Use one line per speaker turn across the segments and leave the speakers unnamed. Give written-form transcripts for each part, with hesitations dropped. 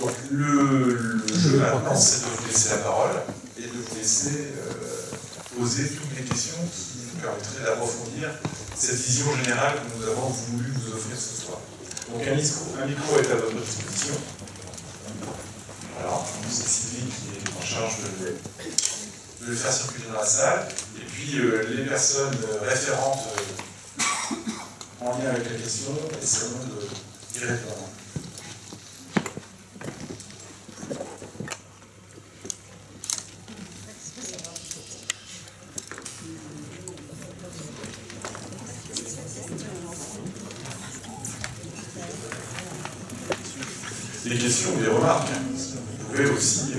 Donc le jeu maintenant, c'est de vous laisser la parole et de vous laisser poser toutes les questions qui nous permettraient d'approfondir cette vision générale que nous avons voulu vous offrir ce soir. Donc un micro est à votre disposition. Alors, c'est Sylvie qui est en charge de le faire circuler dans la salle. Et puis les personnes référentes en lien avec la question essaieront d'y répondre. Des questions ou des remarques. Vous pouvez aussi,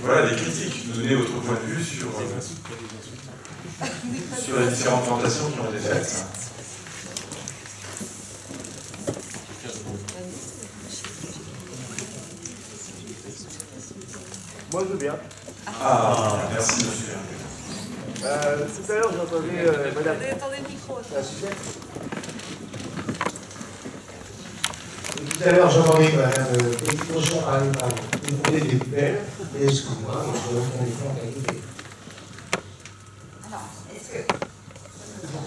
voilà, des critiques, nous donner votre point de vue sur les différentes plantations qui ont été faites.
Moi je veux bien.
Ah, merci monsieur.
Tout à l'heure j'entendais madame.
Attendez le micro.
C'est un sujet.
Tout à l'heure, j'entendais madame Petit-Cochon parler de demander des poubelles, et excuse-moi, je vais reprendre les flancs à côté.
Alors,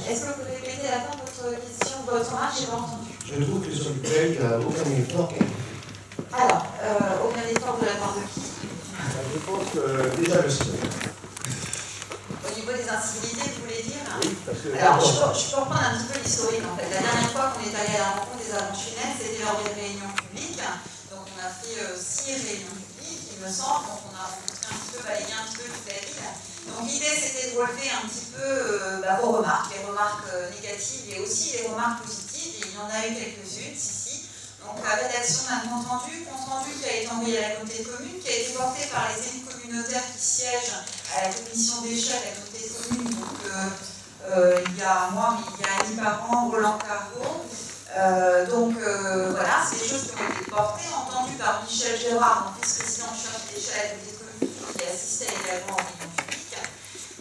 est-ce que vous pouvez répéter à la fin de votre question, votre remarque, j'ai pas entendu.
Je trouve que sur le poubelle, il n'y a aucun effort qui a été fait.
Alors, aucun effort de la part de qui?
Je pense que déjà le seul.
Au niveau des incivilités, vous voulez dire?
Oui, parce que.
Alors, je peux reprendre un petit peu l'historique en fait. La dernière fois qu'on est allé à la rencontre des Avanchunais, c'était lors des réunions publiques. Donc, on a fait 6 réunions publiques, il me semble. Donc, on a rencontré un petit peu, balayé un petit peu toute la ville. Donc, l'idée, c'était de relever un petit peu vos remarques, les remarques négatives et aussi les remarques positives. Et il y en a eu quelques-unes, si. Donc, la rédaction d'un compte rendu qui a été envoyé à la communauté de communes, qui a été porté par les élus communautaires qui siègent à la commission déchets de la communauté de communes. Donc, il y a moi, mais il y a Annie Parent, Roland Carreau. Voilà, c'est des choses qui ont été portées, entendues par Michel Gérard, mon vice-président en charge des déchets à la communauté de communes, qui assistait également aux réunions publiques.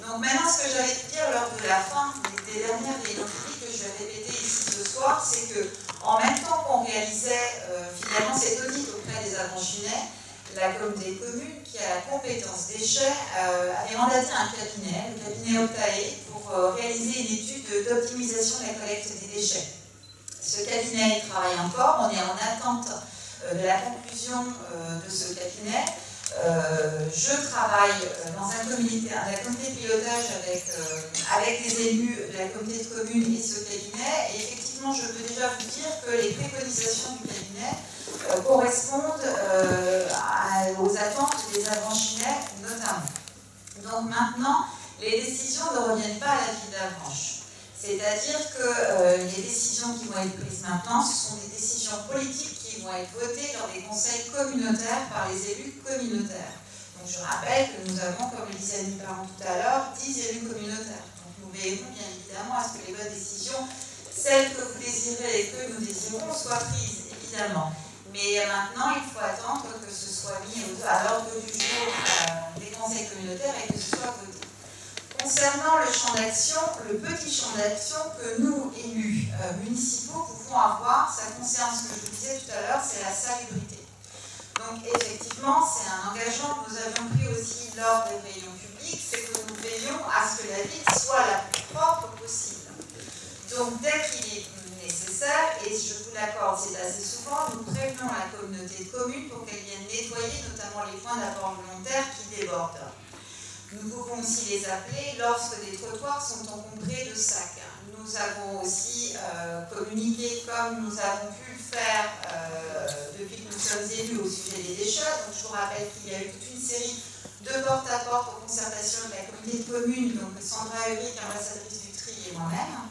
Donc maintenant, ce que j'avais pu dire lors de la fin des dernières réunions publiques, que je vais répéter ici ce soir, c'est que en même temps qu'on réalisait finalement cet audit auprès des Avanchunais, la communauté de communes, qui a la compétence déchets, avait mandaté un cabinet, le cabinet Optae, pour réaliser une étude d'optimisation de la collecte des déchets. Ce cabinet travaille encore, on est en attente de la conclusion de ce cabinet. Je travaille dans un comité de pilotage avec les élus de la communauté de communes et ce cabinet. Et effectivement, je peux déjà vous dire que les préconisations du cabinet correspondent aux attentes des Avanchunais notamment. Donc maintenant, les décisions ne reviennent pas à la ville d'Avranches. C'est-à-dire que les décisions qui vont être prises maintenant, ce sont des décisions politiques qui vont être votées dans des conseils communautaires par les élus communautaires. Donc je rappelle que nous avons, comme le disait Annie Parent tout à l'heure, 10 élus communautaires. Donc nous veillerons bien évidemment à ce que les bonnes décisions, celles que vous désirez et que nous désirons, soient prises, évidemment. Mais maintenant, il faut attendre que ce soit mis à l'ordre du jour des conseils communautaires et que ce soit voté. Concernant le champ d'action, le petit champ d'action que nous, élus municipaux, pouvons avoir, ça concerne ce que je vous disais tout à l'heure, c'est la salubrité. Donc effectivement, c'est un engagement que nous avions pris aussi lors des réunions publiques, c'est que nous veillons à ce que la ville soit la plus propre possible. Donc dès qu'il est nécessaire, et je vous l'accorde, c'est assez souvent, nous prévenons la communauté de communes pour qu'elle vienne nettoyer notamment les points d'apport volontaire qui débordent. Nous pouvons aussi les appeler lorsque des trottoirs sont encombrés de sacs. Nous avons aussi communiqué, comme nous avons pu le faire depuis que nous sommes élus au sujet des déchets. Donc je vous rappelle qu'il y a eu toute une série de porte-à-porte aux concertations de la communauté de communes, donc Sandra Uric, ambassadrice du tri, et moi-même.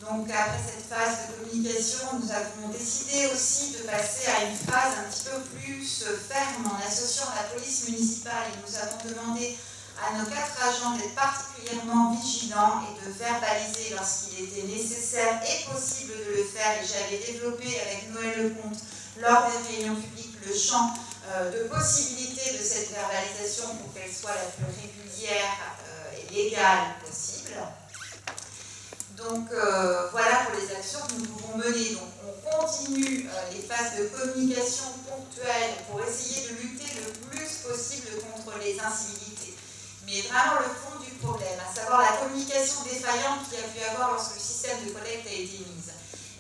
Donc après cette phase de communication, nous avons décidé aussi de passer à une phase un petit peu plus ferme en associant la police municipale, et nous avons demandé à nos 4 agents d'être particulièrement vigilants et de verbaliser lorsqu'il était nécessaire et possible de le faire. Et j'avais développé avec Noël Lecomte, lors des réunions publiques, le champ de possibilité de cette verbalisation pour qu'elle soit la plus régulière et légale possible. Donc voilà pour les actions que nous pouvons mener. Donc on continue les phases de communication ponctuelles vraiment le fond du problème, à savoir la communication défaillante qu'il y a pu avoir lorsque le système de collecte a été mis.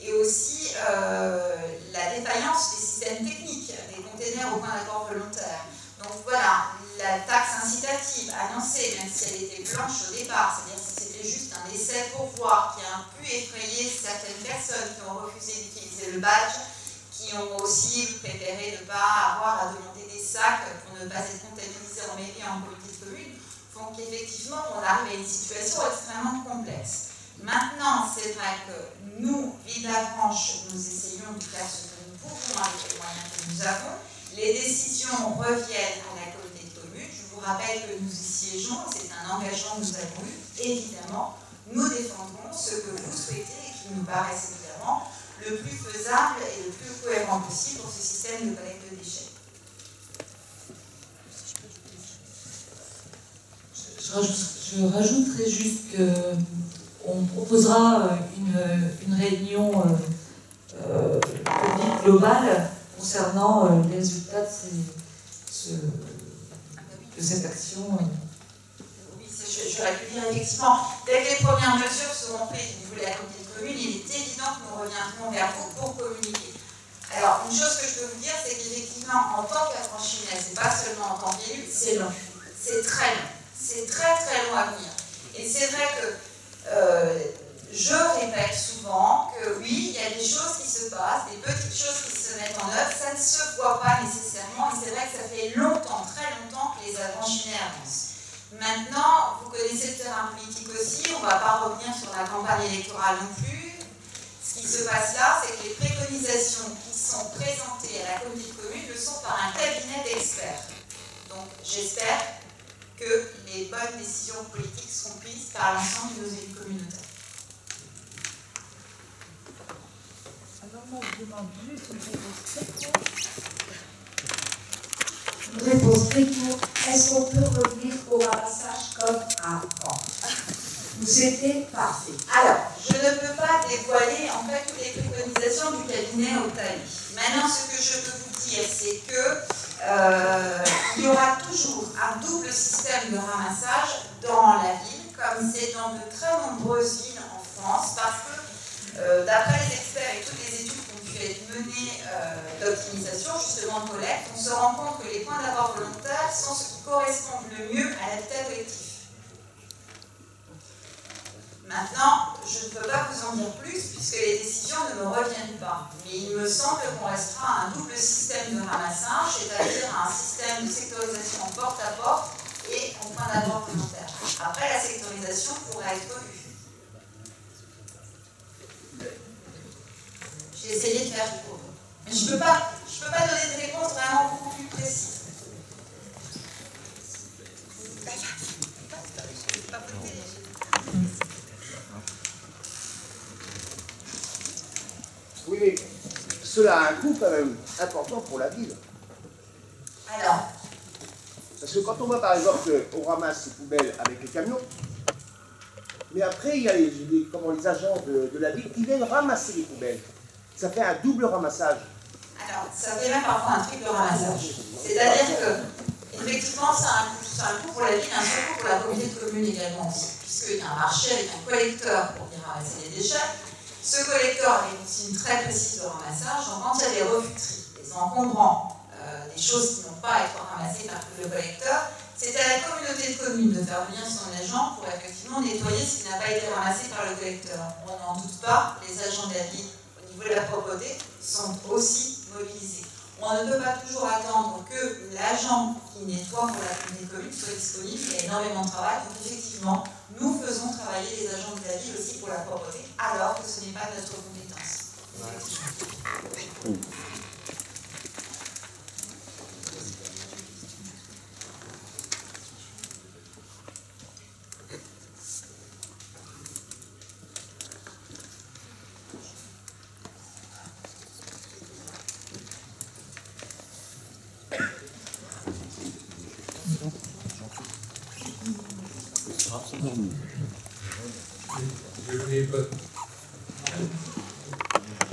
Et aussi la défaillance des systèmes techniques, des containers au point d'accord volontaire. Donc voilà, la taxe incitative annoncée, même si elle était blanche au départ, c'est-à-dire que c'était juste un essai pour voir, qui a pu effrayer certaines personnes qui ont refusé d'utiliser le badge, qui ont aussi préféré ne pas avoir à demander des sacs pour ne pas être comptabilisés en mairie en comité de commune, font qu'effectivement on arrive à une situation extrêmement complexe. Maintenant, c'est vrai que nous, Ville d'Avranches, nous essayons de faire ce que nous pouvons avec les moyens que nous avons. Les décisions reviennent à la communauté de communes. Je vous rappelle que nous y siégeons, c'est un engagement que nous avons eu. Évidemment, nous défendrons ce que vous souhaitez et qui nous paraisse évidemment le plus faisable et le plus cohérent possible pour ce système de collecte de déchets.
Je rajouterai juste qu'on proposera une réunion publique globale concernant les résultats de cette action.
Oui, j'aurais pu dire effectivement, dès que les premières mesures seront prises au niveau de la communauté de communes, il est évident que nous reviendrons vers vous pour communiquer. Alors, une chose que je peux vous dire, c'est qu'effectivement, en tant qu'affranchissement, c'est pas seulement en tant qu'élu, c'est long. C'est très long. C'est très très long à venir. Et c'est vrai que je répète souvent que oui, il y a des choses qui se passent, des petites choses qui se mettent en œuvre, ça ne se voit pas nécessairement, et c'est vrai que ça fait longtemps, très longtemps que les affranchis avancent. Maintenant, vous connaissez le terrain politique aussi, on ne va pas revenir sur la campagne électorale non plus. Ce qui se passe là, c'est que les préconisations qui sont présentées à la communauté de communes le sont par un cabinet d'experts. Donc j'espère que les bonnes décisions politiques seront prises par l'ensemble de nos élus communautaires.
Alors moi, je demande juste une réponse très courte. Est-ce qu'on peut revenir au ramassage comme avant? C'était parfait.
Alors, je ne peux pas dévoiler en fait toutes les préconisations du cabinet Otaï. Maintenant, ce que je peux vous dire, c'est que il y aura toujours un double système de ramassage dans la ville, comme c'est dans de très nombreuses villes en France, parce que d'après les experts et toutes les études qui ont pu être menées d'optimisation, justement de collecte, on se rend compte que les points d'apport volontaires sont ce qui correspond le mieux à l'habitat collectif. Maintenant, je ne peux pas vous en dire plus puisque les décisions ne me reviennent pas. Mais il me semble qu'on restera à un double système de ramassage, c'est-à-dire un système de sectorisation porte à porte et en point d'apport volontaire. Après, la sectorisation pourra être revue. J'ai essayé de faire du cours. Mais je ne peux pas donner des réponses vraiment beaucoup plus précises.
Oui, mais cela a un coût quand même important pour la ville.
Alors,
parce que quand on voit par exemple qu'on ramasse ces poubelles avec les camions, mais après il y a les agents de la ville qui viennent ramasser les poubelles. Ça fait un double ramassage.
alors ça fait même parfois un triple ramassage. C'est-à-dire que, effectivement, ça a un coût pour la ville, un coût pour la communauté de communes également aussi, puisqu'il y a un marché avec un collecteur pour venir ramasser les déchets. Ce collecteur a aussi une très précise de ramassage. Donc, quand il y a des refus de tri, des encombrants, des choses qui n'ont pas à être ramassées par le collecteur, c'est à la communauté de communes de faire venir son agent pour effectivement nettoyer ce qui n'a pas été ramassé par le collecteur. On n'en doute pas, les agents de la ville, au niveau de la propreté, sont aussi mobilisés. On ne peut pas toujours attendre que l'agent qui nettoie pour la communauté de communes soit disponible, il y a énormément de travail. Donc effectivement, nous faisons travailler les agents de la ville aussi pour la propreté, alors que ce n'est pas notre compétence.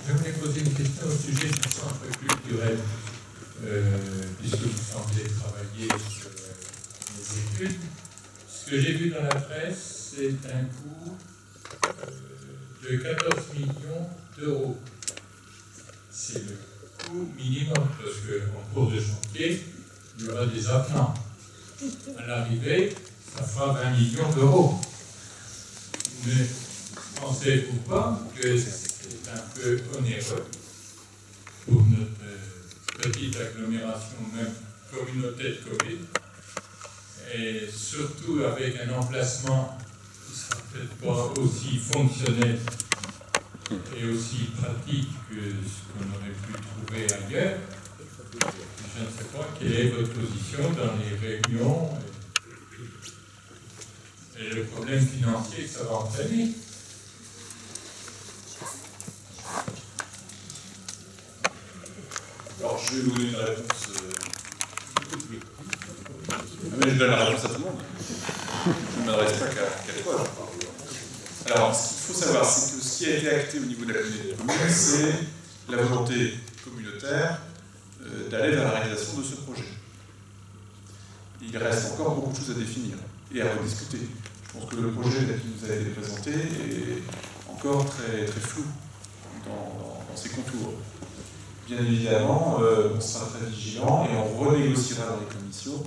Je voulais poser une question au sujet du centre culturel, puisque vous semblez travailler sur les études, puisque Ce que j'ai vu dans la presse, c'est un coût de 14 millions d'euros. C'est le coût minimum, parce qu'en cours de chantier, il y aura des avenants. À l'arrivée, ça fera 20 millions d'euros. Mais pensez-vous pas que c'est un peu onéreux pour notre petite agglomération, même communauté de communes, et surtout avec un emplacement qui ne sera peut-être pas aussi fonctionnel et aussi pratique que ce qu'on aurait pu trouver ailleurs. Je ne sais pas quelle est votre position dans les réunions et le problème financier que ça va entraîner.
Alors, je vais vous donner une réponse. Mais je donne la réponse à tout le monde. Je ne m'adresse pas qu'à toi. Alors, ce qu'il faut savoir, c'est que ce qui a été acté au niveau de la communauté de communes, c'est la volonté communautaire d'aller vers la réalisation de ce projet. Il reste encore beaucoup de choses à définir et à rediscuter. Je pense que le projet qui nous a été présenté est encore très, très flou dans ses contours. Bien évidemment, on sera très vigilant et on renégociera dans les commissions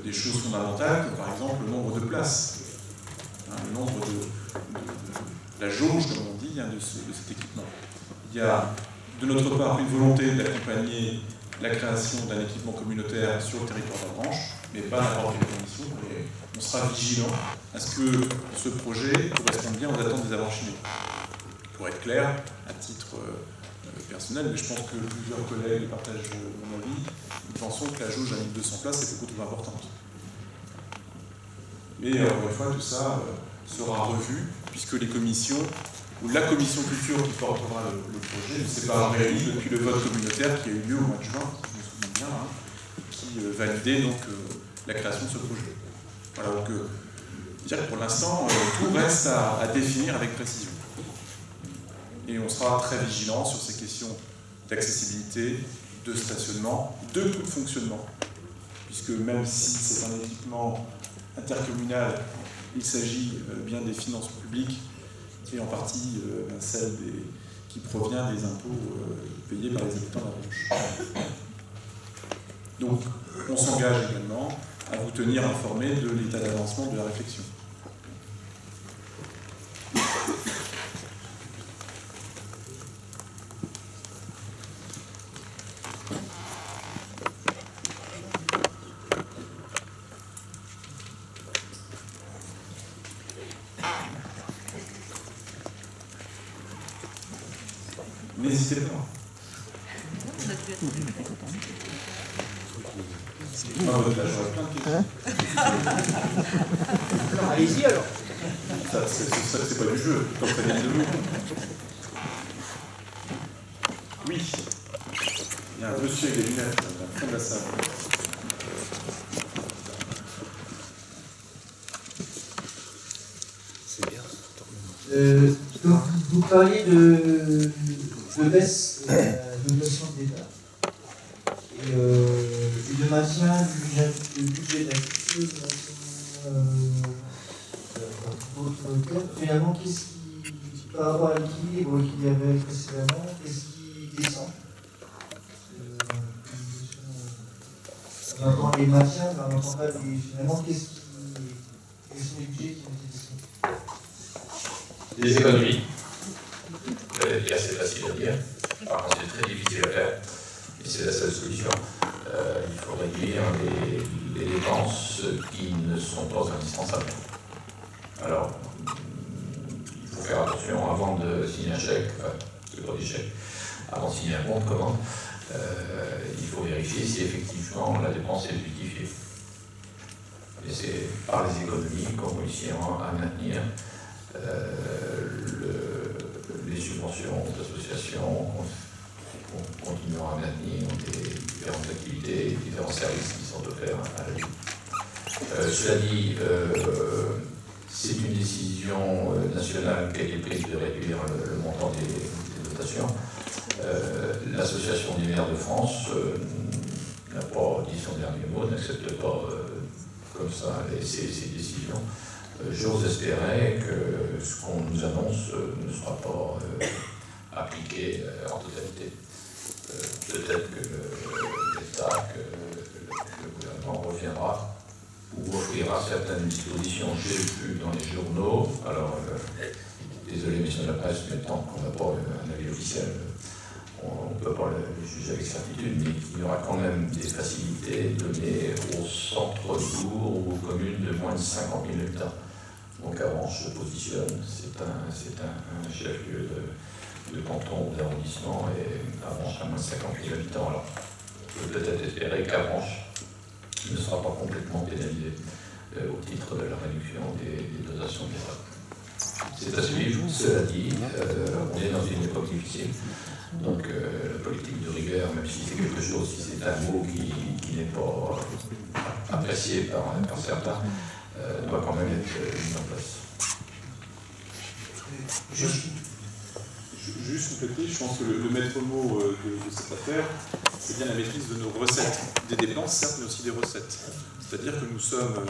des choses fondamentales, comme par exemple le nombre de places, le nombre de la jauge, comme on dit, de cet équipement. Il y a de notre part une volonté d'accompagner la création d'un équipement communautaire sur le territoire d'Avranches, mais pas n'importe quelle condition. Et on sera vigilant à ce que ce projet corresponde bien aux attentes des Avranchinois. Pour être clair, à titre personnel, mais je pense que plusieurs collègues partagent mon avis, nous pensons que la jauge à 1200 places est beaucoup trop importante. Mais encore une fois, tout ça sera revu, puisque les commissions, ou la commission culture qui portera le projet, ne s'est pas réunie depuis le vote communautaire qui a eu lieu au mois de juin, si je me souviens bien, qui validait donc la création de ce projet. Voilà, donc dire que pour l'instant, tout reste à définir avec précision. Et on sera très vigilant sur ces questions d'accessibilité, de stationnement, de coût de fonctionnement. Puisque même si c'est un équipement intercommunal, il s'agit bien des finances publiques et en partie celle qui provient des impôts payés par les habitants d'Avranches. Donc, on s'engage également à vous tenir informé de l'état d'avancement de la réflexion. N'hésitez pas.
Alors, allez-y alors.
Ça, c'est pas du jeu, comme ça vient de nous. Oui. Il y a un monsieur avec des lunettes dans le fond de la salle.
Donc, vous parliez de baisse de dotation de l'État et de maintien du budget d'activité, finalement, qu'est-ce qui, par rapport à l'équilibre qu'il y avait précédemment, qu'est-ce qui descend? On entend les maintiens, mais on n'entend pas finalement, quels sont les budgets qui ont été descendus?
Des économies. C'est assez facile à dire. Par contre, c'est très difficile à faire. Et c'est la seule solution. Il faut réduire les dépenses qui ne sont pas indispensables. Alors, il faut faire attention avant de signer un chèque, enfin, c'est pas des chèques, avant de signer un compte de commande, il faut vérifier si effectivement la dépense est justifiée. Et c'est par les économies qu'on réussira à maintenir les subventions d'associations, continuera à maintenir des différentes activités, différents services qui sont offerts à la vie. Cela dit, c'est une décision nationale qui a été prise de réduire le montant des dotations. L'Association des maires de France n'a pas dit son dernier mot, n'accepte pas comme ça ces décisions. J'ose espérer que ce qu'on nous annonce ne sera pas appliqué en totalité. Peut-être que l'État, que le gouvernement reviendra ou offrira certaines dispositions. J'ai vu dans les journaux, alors désolé messieurs de la presse, mais tant qu'on n'a pas un avis officiel, on ne peut pas le juger avec certitude, mais il y aura quand même des facilités données aux centres-bourgs ou aux communes de moins de 50 000 habitants. Donc Avranches se positionne, c'est un chef-lieu de canton ou d'arrondissement, et Avranches a moins de 50 000 habitants. Alors on peut peut-être espérer qu'Avranches ne sera pas complètement pénalisé au titre de la réduction des dotations d'État. C'est à suivre. Cela dit, on est dans une époque difficile. Donc la politique de rigueur, même si c'est quelque chose, si c'est un mot qui n'est pas apprécié par certains, doit quand même être mis en place.
Juste compléter, je pense que le maître mot de cette affaire, c'est bien la maîtrise de nos recettes. Des dépenses, certes, mais aussi des recettes. C'est-à-dire que nous sommes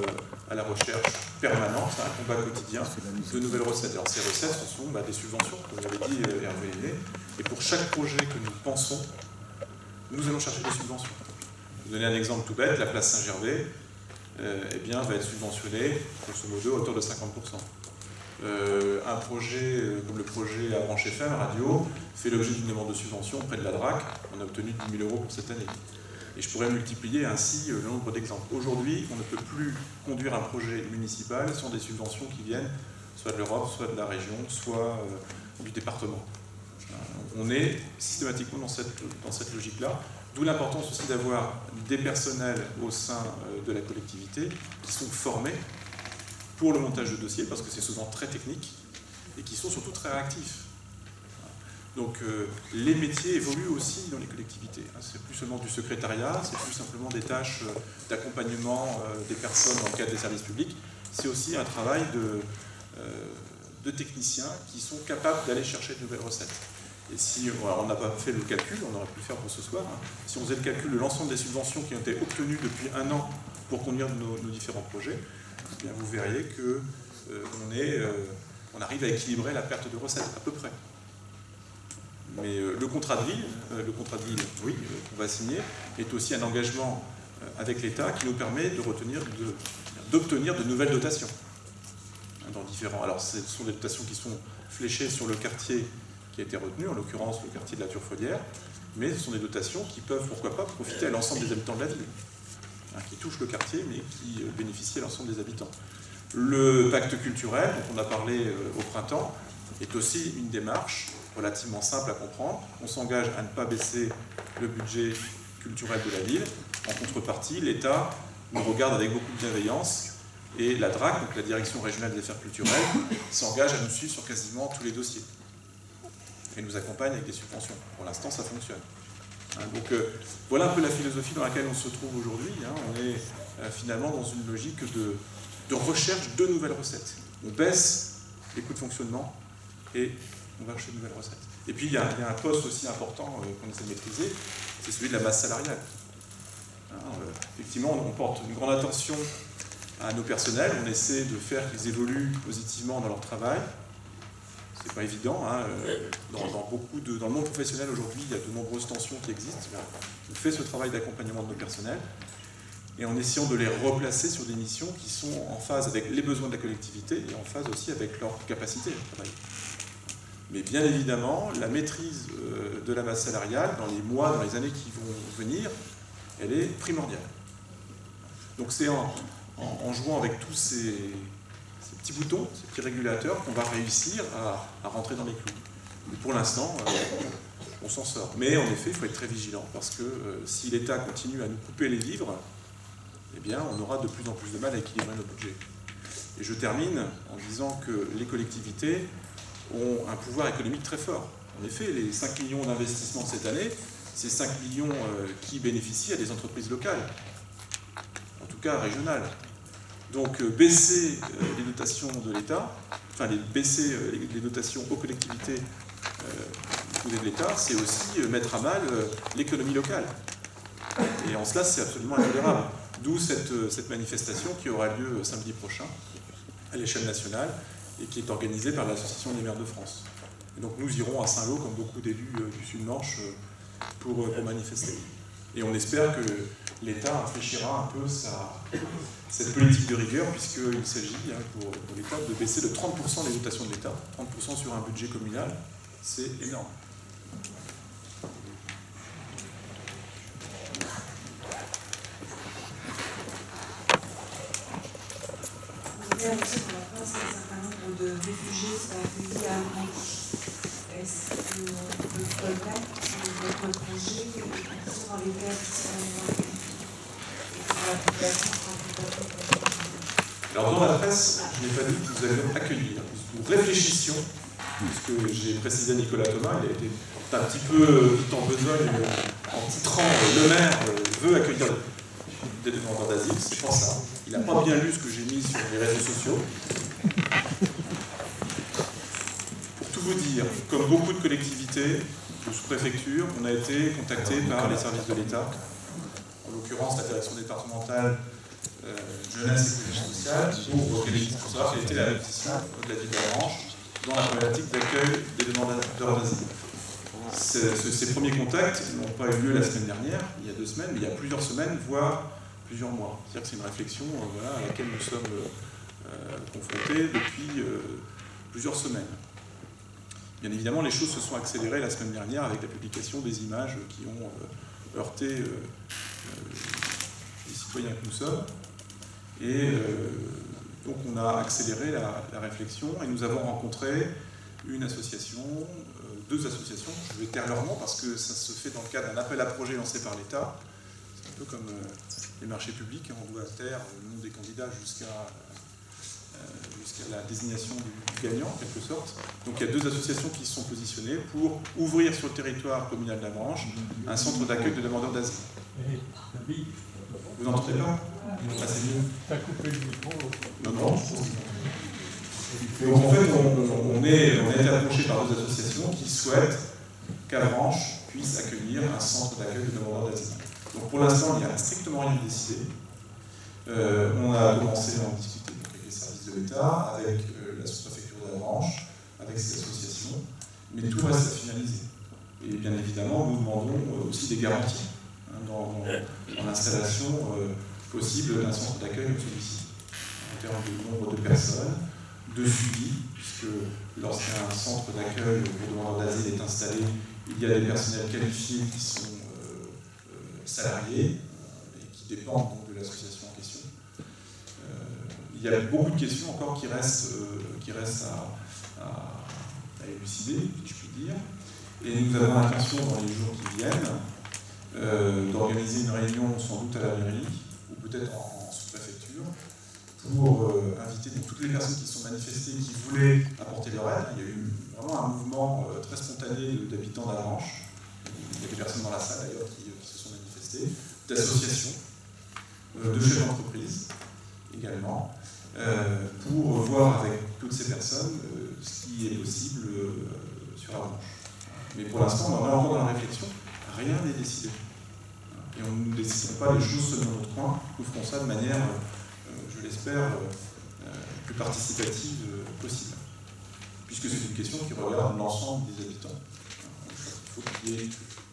à la recherche permanente, à un combat quotidien de nouvelles recettes. Alors ces recettes, ce sont des subventions, comme l'avait dit Hervé Henné. Et pour chaque projet que nous pensons, nous allons chercher des subventions. Je vais vous donner un exemple tout bête, la place Saint-Gervais va être subventionnée, grosso modo, à hauteur de 50%. Un projet comme le projet Avranches FM, radio, fait l'objet d'une demande de subvention auprès de la DRAC. On a obtenu 10 000 € pour cette année. Et je pourrais multiplier ainsi le nombre d'exemples. Aujourd'hui, on ne peut plus conduire un projet municipal sans des subventions qui viennent soit de l'Europe, soit de la région, soit du département. On est systématiquement dans cette logique-là, d'où l'importance aussi d'avoir des personnels au sein de la collectivité qui sont formés pour le montage de dossiers, parce que c'est souvent très technique, et qui sont surtout très réactifs. Donc les métiers évoluent aussi dans les collectivités. C'est plus seulement du secrétariat, c'est plus simplement des tâches d'accompagnement des personnes dans le cadre des services publics, c'est aussi un travail de techniciens qui sont capables d'aller chercher de nouvelles recettes. Et si on n'a pas fait le calcul, on aurait pu le faire pour ce soir, si on faisait le calcul de l'ensemble des subventions qui ont été obtenues depuis 1 an pour conduire nos différents projets, eh bien vous verriez qu'on arrive à équilibrer la perte de recettes, à peu près. Mais le contrat de ville, oui, qu'on va signer, est aussi un engagement avec l'État qui nous permet d'obtenir de nouvelles dotations. Dans différents. Alors, ce sont des dotations qui sont fléchées sur le quartier qui a été retenu, en l'occurrence le quartier de la Turfaudière, mais ce sont des dotations qui peuvent, pourquoi pas, profiter à l'ensemble des habitants de la ville, qui touchent le quartier, mais qui bénéficient à l'ensemble des habitants. Le pacte culturel, dont on a parlé au printemps, est aussi une démarche relativement simple à comprendre. On s'engage à ne pas baisser le budget culturel de la ville. En contrepartie, l'État nous regarde avec beaucoup de bienveillance et la DRAC, donc la Direction régionale des affaires culturelles, s'engage à nous suivre sur quasiment tous les dossiers et nous accompagne avec des subventions. Pour l'instant, ça fonctionne. Donc voilà un peu la philosophie dans laquelle on se trouve aujourd'hui. On est finalement dans une logique de recherche de nouvelles recettes. On baisse les coûts de fonctionnement et on va chercher de nouvelles recettes. Et puis il y a un poste aussi important qu'on essaie de maîtriser, c'est celui de la masse salariale. Effectivement, on porte une grande attention à nos personnels, on essaie de faire qu'ils évoluent positivement dans leur travail. C'est pas évident. Dans le monde professionnel aujourd'hui, il y a de nombreuses tensions qui existent. On fait ce travail d'accompagnement de nos personnels et en essayant de les replacer sur des missions qui sont en phase avec les besoins de la collectivité et en phase aussi avec leur capacité à travailler. Mais bien évidemment, la maîtrise de la masse salariale dans les mois, dans les années qui vont venir, elle est primordiale. Donc c'est en jouant avec tous ces petits boutons, ces petits régulateurs, qu'on va réussir à rentrer dans les clous. Et pour l'instant, on s'en sort. Mais en effet, il faut être très vigilant, parce que si l'État continue à nous couper les vivres, eh bien, on aura de plus en plus de mal à équilibrer nos budgets. Et je termine en disant que les collectivités ont un pouvoir économique très fort. En effet, les 5 millions d'investissements cette année, c'est 5 millions qui bénéficient à des entreprises locales, en tout cas régionales. Donc baisser les dotations de l'État, baisser les dotations aux collectivités de l'État, c'est aussi mettre à mal l'économie locale. Et en cela, c'est absolument intolérable. D'où cette manifestation qui aura lieu samedi prochain à l'échelle nationale et qui est organisée par l'Association des maires de France. Et donc nous irons à Saint-Lô, comme beaucoup d'élus du Sud-Manche, pour manifester. Et on espère que l'État infléchira un peu cette politique de rigueur, puisqu'il s'agit pour l'État de baisser de 30% les dotations de l'État. 30% sur un budget communal, c'est énorme.
On voit aussi qu'on a un certain nombre de réfugiés sont accueillis à Manche. Est-ce que vous pouvez connaître votre projet, les conditions dans lesquelles ils sont
Alors dans la presse, je n'ai pas dit que nous allions accueillir. Nous réfléchissions, puisque j'ai précisé à Nicolas Thomas, il a été un petit peu vite en besogne en titrant le maire veut accueillir des demandeurs d'asile, c'est pas ça. Il n'a pas bien lu ce que j'ai mis sur les réseaux sociaux. Pour tout vous dire, comme beaucoup de collectivités, de sous-préfectures, on a été contacté par les services de l'État, en l'occurrence la direction départementale jeunesse et protection sociale, pour savoir quelle était la position de la ville d'Avranches dans la problématique d'accueil des demandeurs d'asile. Ces premiers contacts n'ont pas eu lieu la semaine dernière, il y a 2 semaines, mais il y a plusieurs semaines, voire plusieurs mois. C'est-à-dire que c'est une réflexion à laquelle nous sommes confrontés depuis plusieurs semaines. Bien évidemment, les choses se sont accélérées la semaine dernière avec la publication des images qui ont heurté les citoyens que nous sommes. Et donc on a accéléré la réflexion et nous avons rencontré une association, 2 associations, je vais taire leur nom parce que ça se fait dans le cadre d'un appel à projet lancé par l'État. C'est un peu comme les marchés publics, on doit taire le nom des candidats jusqu'à la désignation du gagnant, en quelque sorte. Donc il y a 2 associations qui se sont positionnées pour ouvrir sur le territoire communal d'Avranches un centre d'accueil de demandeurs d'asile. Vous n'entendez pas? Ah, c'est mieux.
T'as coupé le micro.
Non. Donc en fait, on a été approché par 2 associations qui souhaitent qu'Avranches puisse accueillir un centre d'accueil de demandeurs d'asile. Donc pour l'instant, il n'y a strictement rien de décidé. On a commencé à en discuter avec les services de l'État, avec la sous-préfecture d'Avranches, avec ces associations, mais tout reste à finaliser. Et bien évidemment, nous demandons aussi des garanties dans l'installation possible d'un centre d'accueil comme celui-ci, en termes de nombre de personnes, de suivi, puisque lorsqu'un centre d'accueil pour demandeurs d'asile est installé, il y a des personnels qualifiés qui sont salariés et qui dépendent donc de l'association en question. Il y a beaucoup de questions encore qui restent à élucider, si je puis dire. Et nous avons l'intention dans les jours qui viennent d'organiser une réunion sans doute à la mairie, ou peut-être en sous-préfecture, pour inviter donc, toutes les personnes qui sont manifestées, qui voulaient apporter leur aide. Il y a eu vraiment un mouvement très spontané d'habitants d'Avranches. Il y a des personnes dans la salle d'ailleurs qui se sont manifestées, d'associations, de chefs d'entreprise également, pour voir avec toutes ces personnes ce qui est possible sur Avranches. Mais pour l'instant, on en est encore dans la réflexion, rien n'est décidé. Et on ne décide pas les choses selon notre coin, nous ferons ça de manière, je l'espère, plus participative possible. Puisque c'est une question qui regarde l'ensemble des habitants. Il faut qu'il y ait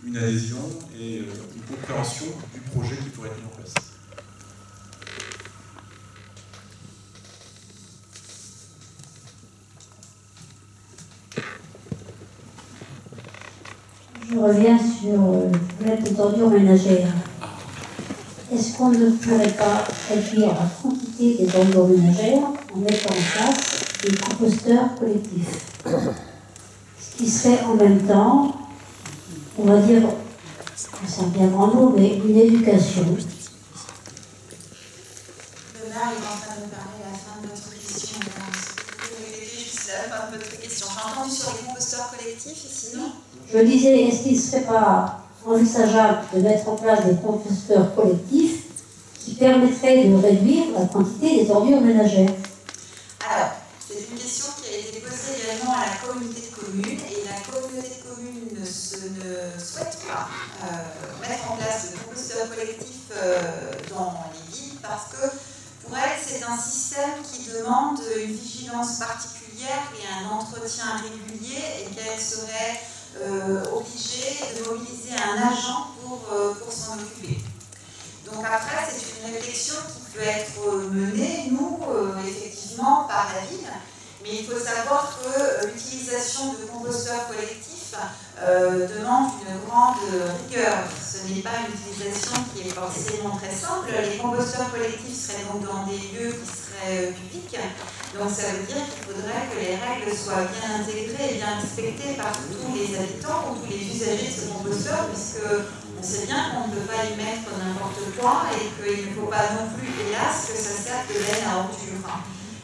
une adhésion et une compréhension du projet qui pourrait être mis en place.
Je reviens sur le problème des ordures ménagères. Est-ce qu'on ne pourrait pas réduire la quantité des ordures ménagères en mettant en place des composteurs collectifs? Ce qui serait en même temps, on va dire, c'est un bien grand mot, mais une éducation.
Le maire est en train de parler à la fin de notre question. Vous pouvez répéter juste la fin de votre question. J'ai entendu sur les composteurs collectifs, et sinon.
Je disais, est-ce qu'il ne serait pas envisageable de mettre en place des composteurs collectifs qui permettraient de réduire la quantité des ordures ménagères?
Alors, c'est une question qui a été posée également à la communauté de communes, et la communauté de communes ne souhaite pas mettre en place de composteurs collectifs dans les villes. obligé de mobiliser un agent pour s'en occuper. Donc après, c'est une réflexion qui peut être menée, nous, effectivement, par la ville, mais il faut savoir que l'utilisation de composteurs collectifs demande une grande rigueur. Ce n'est pas une utilisation qui est forcément très simple. Les composteurs collectifs seraient donc dans des lieux qui seraient publics. Donc ça veut dire qu'il faudrait que les règles soient bien intégrées et bien respectées par tous les habitants ou tous les usagers de ce composteur, puisque on sait bien qu'on ne peut pas y mettre n'importe quoi et qu'il ne faut pas non plus, hélas, que ça serve de laine à ordures.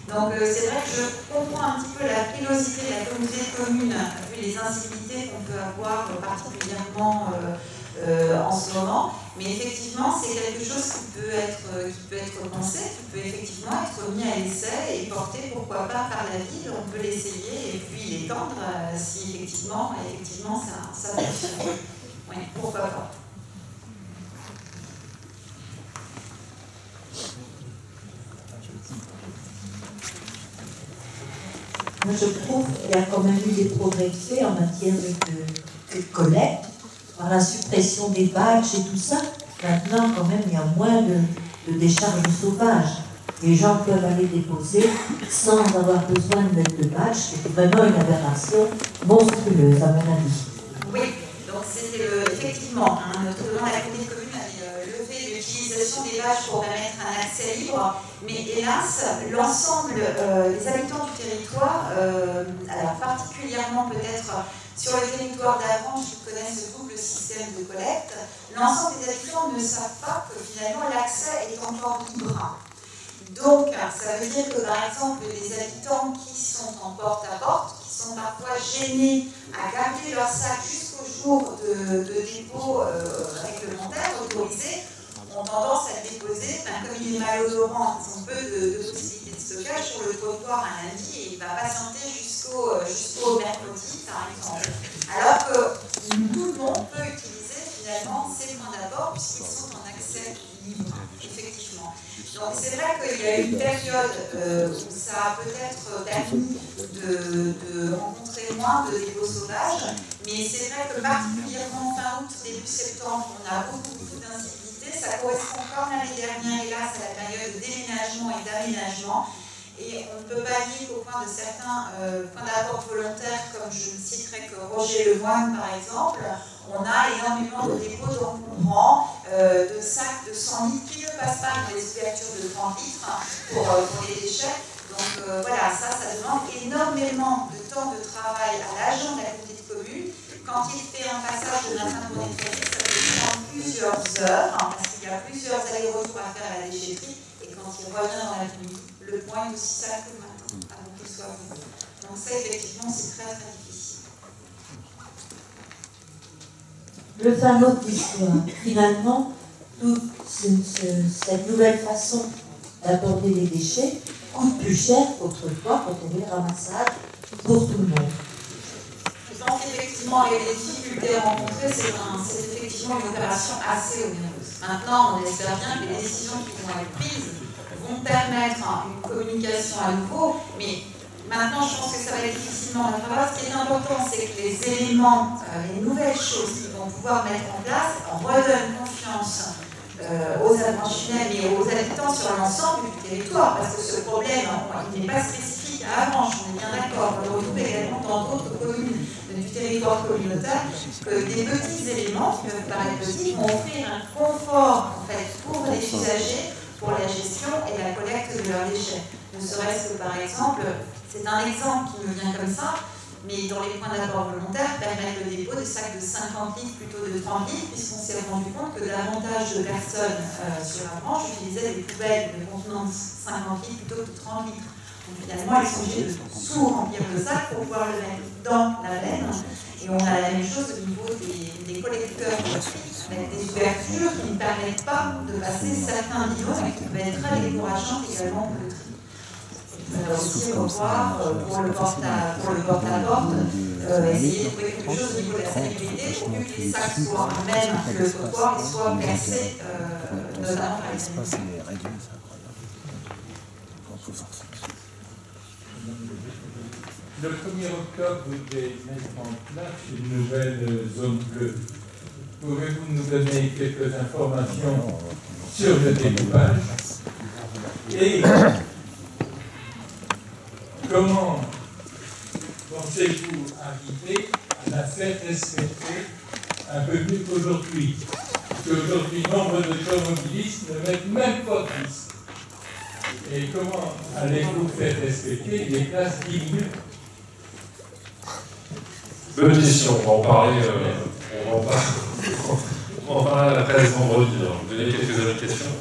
Donc c'est vrai que je comprends un petit peu la frilosité de la communauté de communes, vu les incivilités qu'on peut avoir particulièrement en ce moment, mais effectivement c'est quelque chose qui peut être pensé, qui peut effectivement être mis à l'essai et porté pourquoi pas par la ville, on peut l'essayer et puis l'étendre si effectivement ça fonctionne. Oui, pourquoi pas.
Moi, je trouve qu'il y a quand même eu des progrès faits en matière de collecte, par la suppression des badges et tout ça. Maintenant, quand même, il y a moins de décharges sauvages. Les gens peuvent aller déposer sans avoir besoin de mettre de badge. C'est vraiment une aberration monstrueuse, à mon avis.
Oui, donc c'était effectivement, notre la communauté commune avait levé l'utilisation des badges pour permettre un accès libre. Mais hélas, l'ensemble des habitants du territoire, alors particulièrement peut-être sur le territoire d'Avranches qui connaissent ce double système de collecte, l'ensemble des habitants ne savent pas que finalement l'accès est encore libre. Donc, ça veut dire que par exemple, les habitants qui sont en porte-à-porte, qui sont parfois gênés à garder leur sac jusqu'au jour de dépôt réglementaire autorisé, ont tendance à le déposer, comme il est malodorant, ils ont peu de possibilités de stockage sur le trottoir un lundi et il va patienter jusqu'au mercredi, par exemple. Alors que tout le monde peut utiliser finalement ces points d'apport puisqu'ils sont en accès libre, effectivement. Donc c'est vrai qu'il y a eu une période où ça a peut-être permis de rencontrer moins de dépôts sauvages, mais c'est vrai que particulièrement fin août, début septembre, on a beaucoup d'incivilités. Ça correspond comme l'année dernière, hélas, à la période de déménagement et d'aménagement. Et on ne peut pas dire qu'au point de certains points d'apport volontaires, comme je ne citerai que Roger Lemoine par exemple, on a énormément de dépôts d'encombrants, de sacs de 100 litres qui ne passent pas dans les ouvertures de 30 litres pour les déchets. Donc voilà, ça demande énormément de temps de travail à l'agent de la communauté de commune. Quand il fait un passage de matin pour nettoyer, ça peut prendre plusieurs heures, parce qu'il y a plusieurs allers-retours à faire à la déchetterie. Et quand il revient dans l'après-midi, le point est aussi sale que le matin, avant qu'il soit venu. Donc ça, effectivement, c'est très très difficile.
Le fin mot de l'histoire. Finalement, toute cette nouvelle façon d'aborder les déchets coûte plus cher qu'autrefois quand on fait le ramassage pour tout le monde.
Je pense qu'effectivement, les difficultés rencontrées, c'est effectivement une opération assez onéreuse. Maintenant, on espère bien que les décisions qui vont être prises vont permettre une communication à nouveau, mais maintenant, je pense que ça va être difficilement à travers. Ce qui est important, c'est que les éléments, les nouvelles choses qu'ils vont pouvoir mettre en place redonnent confiance aux Avranchis et aux habitants sur l'ensemble du territoire, parce que ce problème, il n'est pas spécifique à Avranches, on est bien d'accord, on le retrouve également dans d'autres communes du territoire communautaire, que des petits éléments qui peuvent paraître petits vont offrir un confort en fait, pour les usagers, pour la gestion et la collecte de leurs déchets. Ne serait-ce que par exemple, c'est un exemple qui me vient comme ça, mais dans les points d'apport volontaires permettent le dépôt de sacs de 50 litres plutôt de 30 litres, puisqu'on s'est rendu compte que davantage de personnes sur la branche utilisaient des poubelles de contenant 50 litres plutôt que 30 litres. Donc finalement, ils sont obligés de sous-remplir le sac pour pouvoir le mettre dans la benne. Et on a la même chose au niveau des collecteurs avec des ouvertures qui ne permettent pas de passer certains bidons et qui peuvent être très décourageantes également pour le tri. On va aussi revoir pour le porte-à-porte, essayer de trouver quelque chose au niveau de la salubrité pour que les sacs soient même que le trottoir soit percé, notamment par les animaux.
le 1er octobre, vous devez mettre en place une nouvelle zone bleue. Pouvez-vous nous donner quelques informations sur le découpage? Et comment pensez-vous arriver à la faire respecter un peu plus qu'aujourd'hui? Parce qu'aujourd'hui, nombre d'automobilistes ne mettent même pas de piste. Et comment allez-vous faire respecter les places 10 minutes?
Bonne question, on va en parler, on va en parler à la presse vendredi. Alors, je vais donner quelques indications.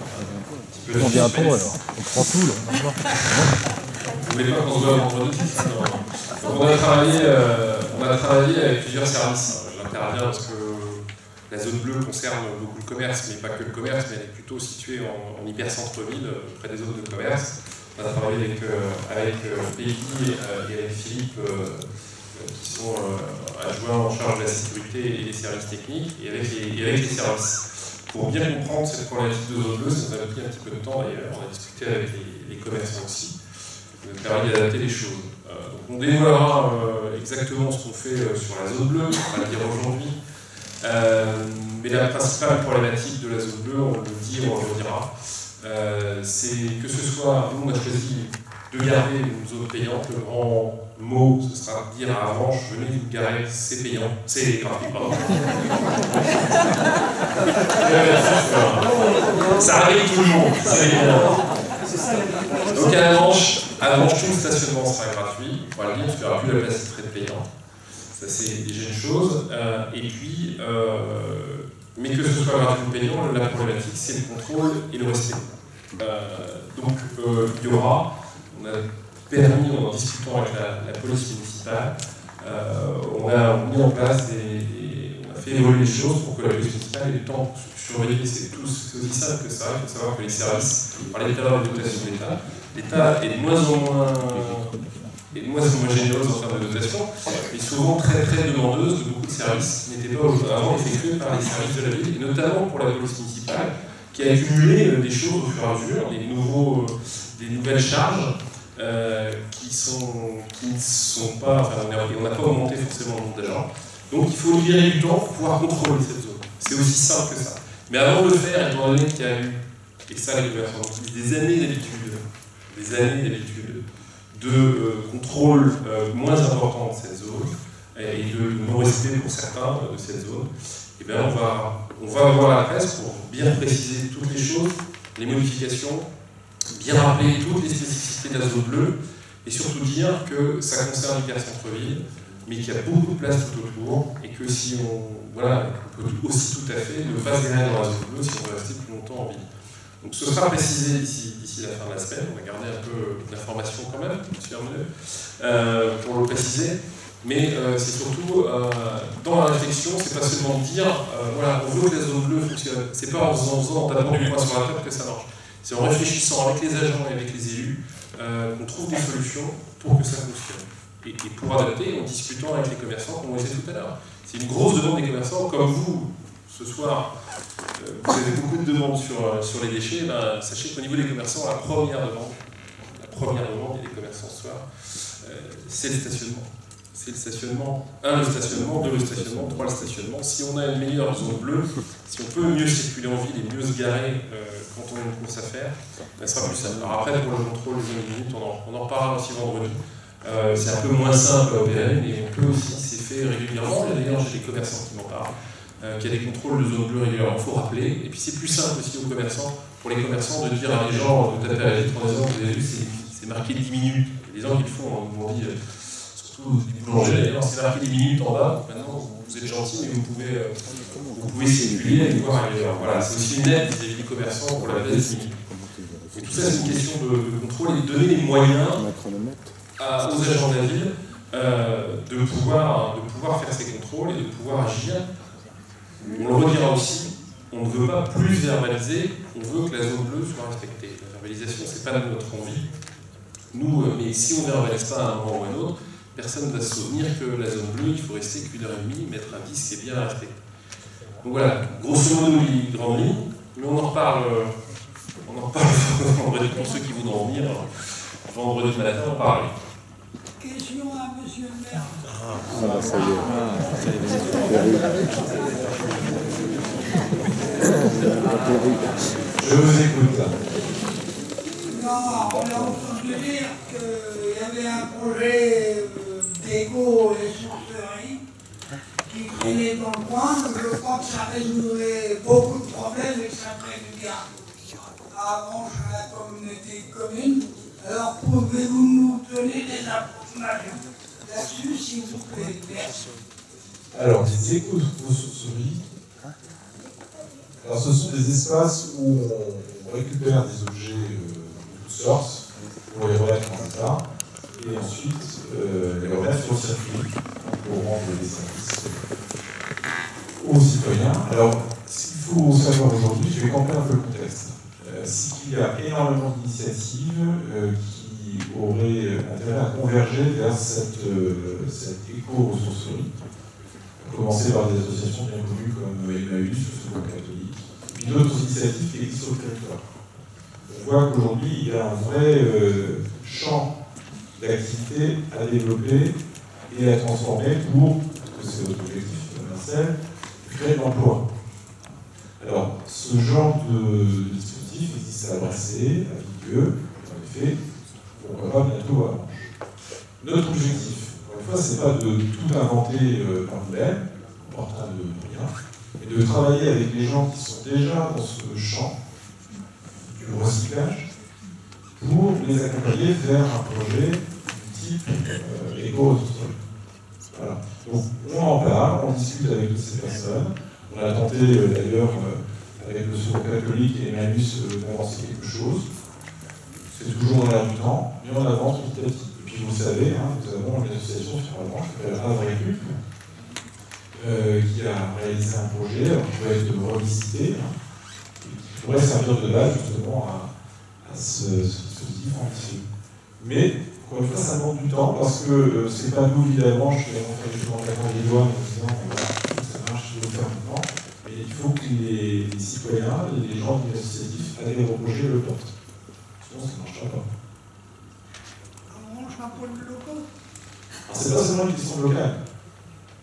On vient pas alors, on prend tout là.
Vous voulez pas qu'on se voit vendredi? Donc on a travaillé avec plusieurs services. J'interviens parce que la zone bleue concerne beaucoup le commerce, mais pas que le commerce, mais elle est plutôt située en hyper-centre-ville, près des zones de commerce. On a travaillé avec Peggy et avec Philippe, qui sont adjoints en charge de la sécurité et des services techniques, et avec les services. Pour bien comprendre cette problématique de zone bleue, ça nous a pris un petit peu de temps d'ailleurs, on a discuté avec les commerçants aussi, ça nous a permis d'adapter les choses. Donc on dévoilera exactement ce qu'on fait sur la zone bleue, on va le dire aujourd'hui. Mais la principale problématique de la zone bleue, on le dit, on le redira, c'est que ce soit, nous on a choisi de garder une zone payante. Le grand mot, ce sera de dire à Avranches, venez vous garer, c'est payant, c'est gratuit, pardon. Ça arrive tout le monde, c'est évident. Donc à Avranches, tout le stationnement sera gratuit, on va le dire, parce qu'il n'y aura plus la place très payante. Ça c'est déjà une chose. Et puis, mais que ce soit gratuit ou payant, la problématique c'est le contrôle et le respect. Donc il y aura, on a permis, en discutant avec la police municipale, on a mis en place on a fait évoluer les choses pour que la police municipale ait le temps de surveiller. C'est aussi simple que ça. Il faut savoir que les services, on parlait tout à l'heure de dotation de l'État, l'État est de moins en moins généreuse en termes de dotation, mais souvent très très demandeuse de beaucoup de services qui n'étaient pas avant effectués par les services de la ville, et notamment pour la police municipale, qui a accumulé des choses au fur et à mesure, des nouvelles charges qui ne sont pas, enfin on n'a pas augmenté forcément le nombre d'agents. Donc il faut libérer du temps pour pouvoir contrôler cette zone. C'est aussi simple que ça. Mais avant de le faire, étant donné qu'il y a eu, et ça les gouvernements utilisent des années d'habitude, de contrôle moins important de cette zone et de non-respect pour certains de cette zone, et bien on va avoir la presse pour bien préciser toutes les choses, les modifications, bien rappeler toutes les spécificités de la zone bleue, et surtout dire que ça concerne l'hyper-centre-ville, mais qu'il y a beaucoup de place tout autour, et que si on peut aussi tout à fait ne pas se garer dans la zone bleue si on veut rester plus longtemps en ville. Donc ce sera précisé d'ici la fin de la semaine, on va garder un peu d'informations quand même, pour le préciser, mais c'est surtout dans la réflexion, c'est pas seulement de dire voilà, on veut que la zone bleue fonctionne, c'est pas en faisant tapant du poing sur la table que ça marche, c'est en réfléchissant avec les agents et avec les élus qu'on trouve des solutions pour que ça fonctionne. Et pour adapter, en discutant avec les commerçants, comme on disait tout à l'heure. C'est une grosse demande des commerçants, comme vous, ce soir, vous avez beaucoup de demandes sur les déchets. Ben, sachez qu'au niveau des commerçants, la première demande des commerçants ce soir, c'est le stationnement. C'est le stationnement, le stationnement, le stationnement, le stationnement. Si on a une meilleure zone bleue, si on peut mieux circuler en ville et mieux se garer quand on a une course à faire, ça sera plus simple. Alors après, pour le contrôle des minutes, on en reparlera aussi vendredi. C'est un peu moins simple à opérer, mais on peut aussi, c'est fait régulièrement. D'ailleurs, j'ai des commerçants qui m'en parlent, qu'il y a des contrôles de zone bleue régulièrement, il faut rappeler. Et puis c'est plus simple aussi aux commerçants, pour les commerçants, de dire à des gens, de taper à la vitre en disant, vous avez vu, c'est marqué 10 minutes. Il y a des gens qui le font, on m'ont dit, surtout les boulangers, d'ailleurs, c'est marqué 10 minutes en bas. Maintenant, vous êtes gentils, mais vous pouvez circuler et voir ailleurs. Voilà, c'est aussi une aide vis-à-vis des commerçants pour la baisse des minutes. Et tout ça, c'est une question de contrôle et de donner les moyens aux agents de la ville de pouvoir faire ces contrôles et de pouvoir agir. On le redira aussi, on ne veut pas plus verbaliser, on veut que la zone bleue soit respectée. La verbalisation, ce n'est pas notre envie. Nous, mais si on ne verbalise pas à un moment ou à un autre, personne ne va se souvenir que la zone bleue, il faut rester qu'1 heure et demie, mettre un disque et bien respecter. Donc voilà, grosso modo, les grandes lignes, mais on en reparle vendredi pour ceux qui voudront venir. Vendredi matin, on parle.
Question à monsieur le maire.
Ah, ça y est.
Je vous écoute.
Non, on a entendu dire qu'il y avait un projet d'éco et sourcerie qui traînait dans le coin. Je crois que ça résoudrait beaucoup de problèmes et que ça ferait du bien avant à la communauté de communes. Alors pouvez-vous nous donner des informations là-dessus, s'il vous plaît? Merci.
Alors, les éco-sourceries, alors ce sont des espaces où on récupère des objets de toutes sortes pour les remettre en état et ensuite les remettre sur le circuit pour rendre des services aux citoyens. Alors, ce qu'il faut savoir aujourd'hui, je vais camper un peu le contexte. C'est qu'il y a énormément d'initiatives qui auraient intérêt à converger vers cette éco-ressourcerie, à commencer par des associations bien connues comme Emmaüs, le Secours catholique, et puis d'autres initiatives qui existent sur le territoire. On voit qu'aujourd'hui, il y a un vrai champ d'activité à développer et à transformer pour, parce que c'est votre objectif, Marcel, créer de l'emploi. Alors, ce genre de dispositif existe à Brassé, à Vigueux, en effet, pourquoi pas bientôt à Manche. Notre objectif, encore une fois, c'est pas de tout inventer par nous-mêmes, en train de rien, mais de travailler avec les gens qui sont déjà dans ce champ du recyclage pour les accompagner vers un projet du type éco-ressourcerie. Voilà. Donc, on en parle, on discute avec toutes ces personnes. On a tenté d'ailleurs avec le Secours catholique et Emmaüs d'avancer quelque chose. C'est toujours dans l'air du temps, mais on avance petit à petit. Et puis vous le savez, nous avons une association sur la branche qui s'appelle Avrecup, qui a réalisé un projet qui va être revisité, qui pourrait servir de base justement à ce dispositif ambitieux. Mais, encore une fois, ça demande du temps, parce que c'est pas nous, évidemment, je vais rentrer justement en claquant les doigts en disant ça marche, il faut le faire maintenant. Mais il faut que les citoyens, les gens de l'associatif adhèrent au projet le portent. Sinon, ça ne marchera pas.
On mange un peu de locaux.
C'est pas seulement une question locale,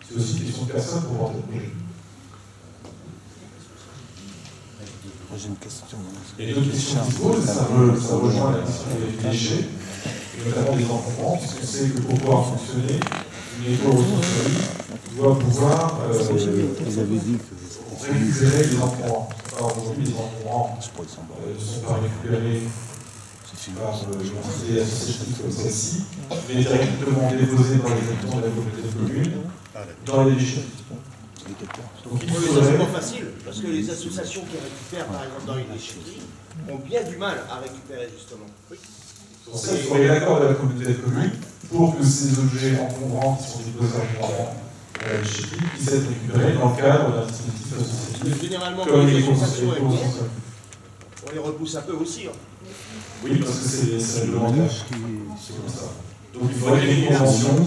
c'est aussi une question de personnes pour porter le projet.
J'ai une question.
Et d'autres questions qui se posent, ça rejoint la question des déchets, et notamment des encombrants, puisqu'on sait que pour pouvoir fonctionner, une éco-ressourcerie doit pouvoir récupérer les encombrants. Alors aujourd'hui, les encombrants ne sont pas récupérés par l'entité associative comme celle-ci, mais directement déposés par les habitants de la communauté de communes dans les déchets. Donc il faudrait...
C'est pas facile, parce que les associations qui récupèrent, par exemple, dans les déchetteries, ont bien du mal à récupérer, justement. Oui.
C'est pour ça qu'il faudrait l'accord de la communauté de communes pour que ces objets encombrants qui sont déposés régulièrement dans la déchetterie puissent être récupérés dans le cadre d'un dispositif associatif.
Généralement,
comme
les
les
associations
consommateurs.
on les repousse un peu aussi.
Oui, parce que c'est réglementaire. C'est comme ça. Donc il faudrait qu'il y ait une convention,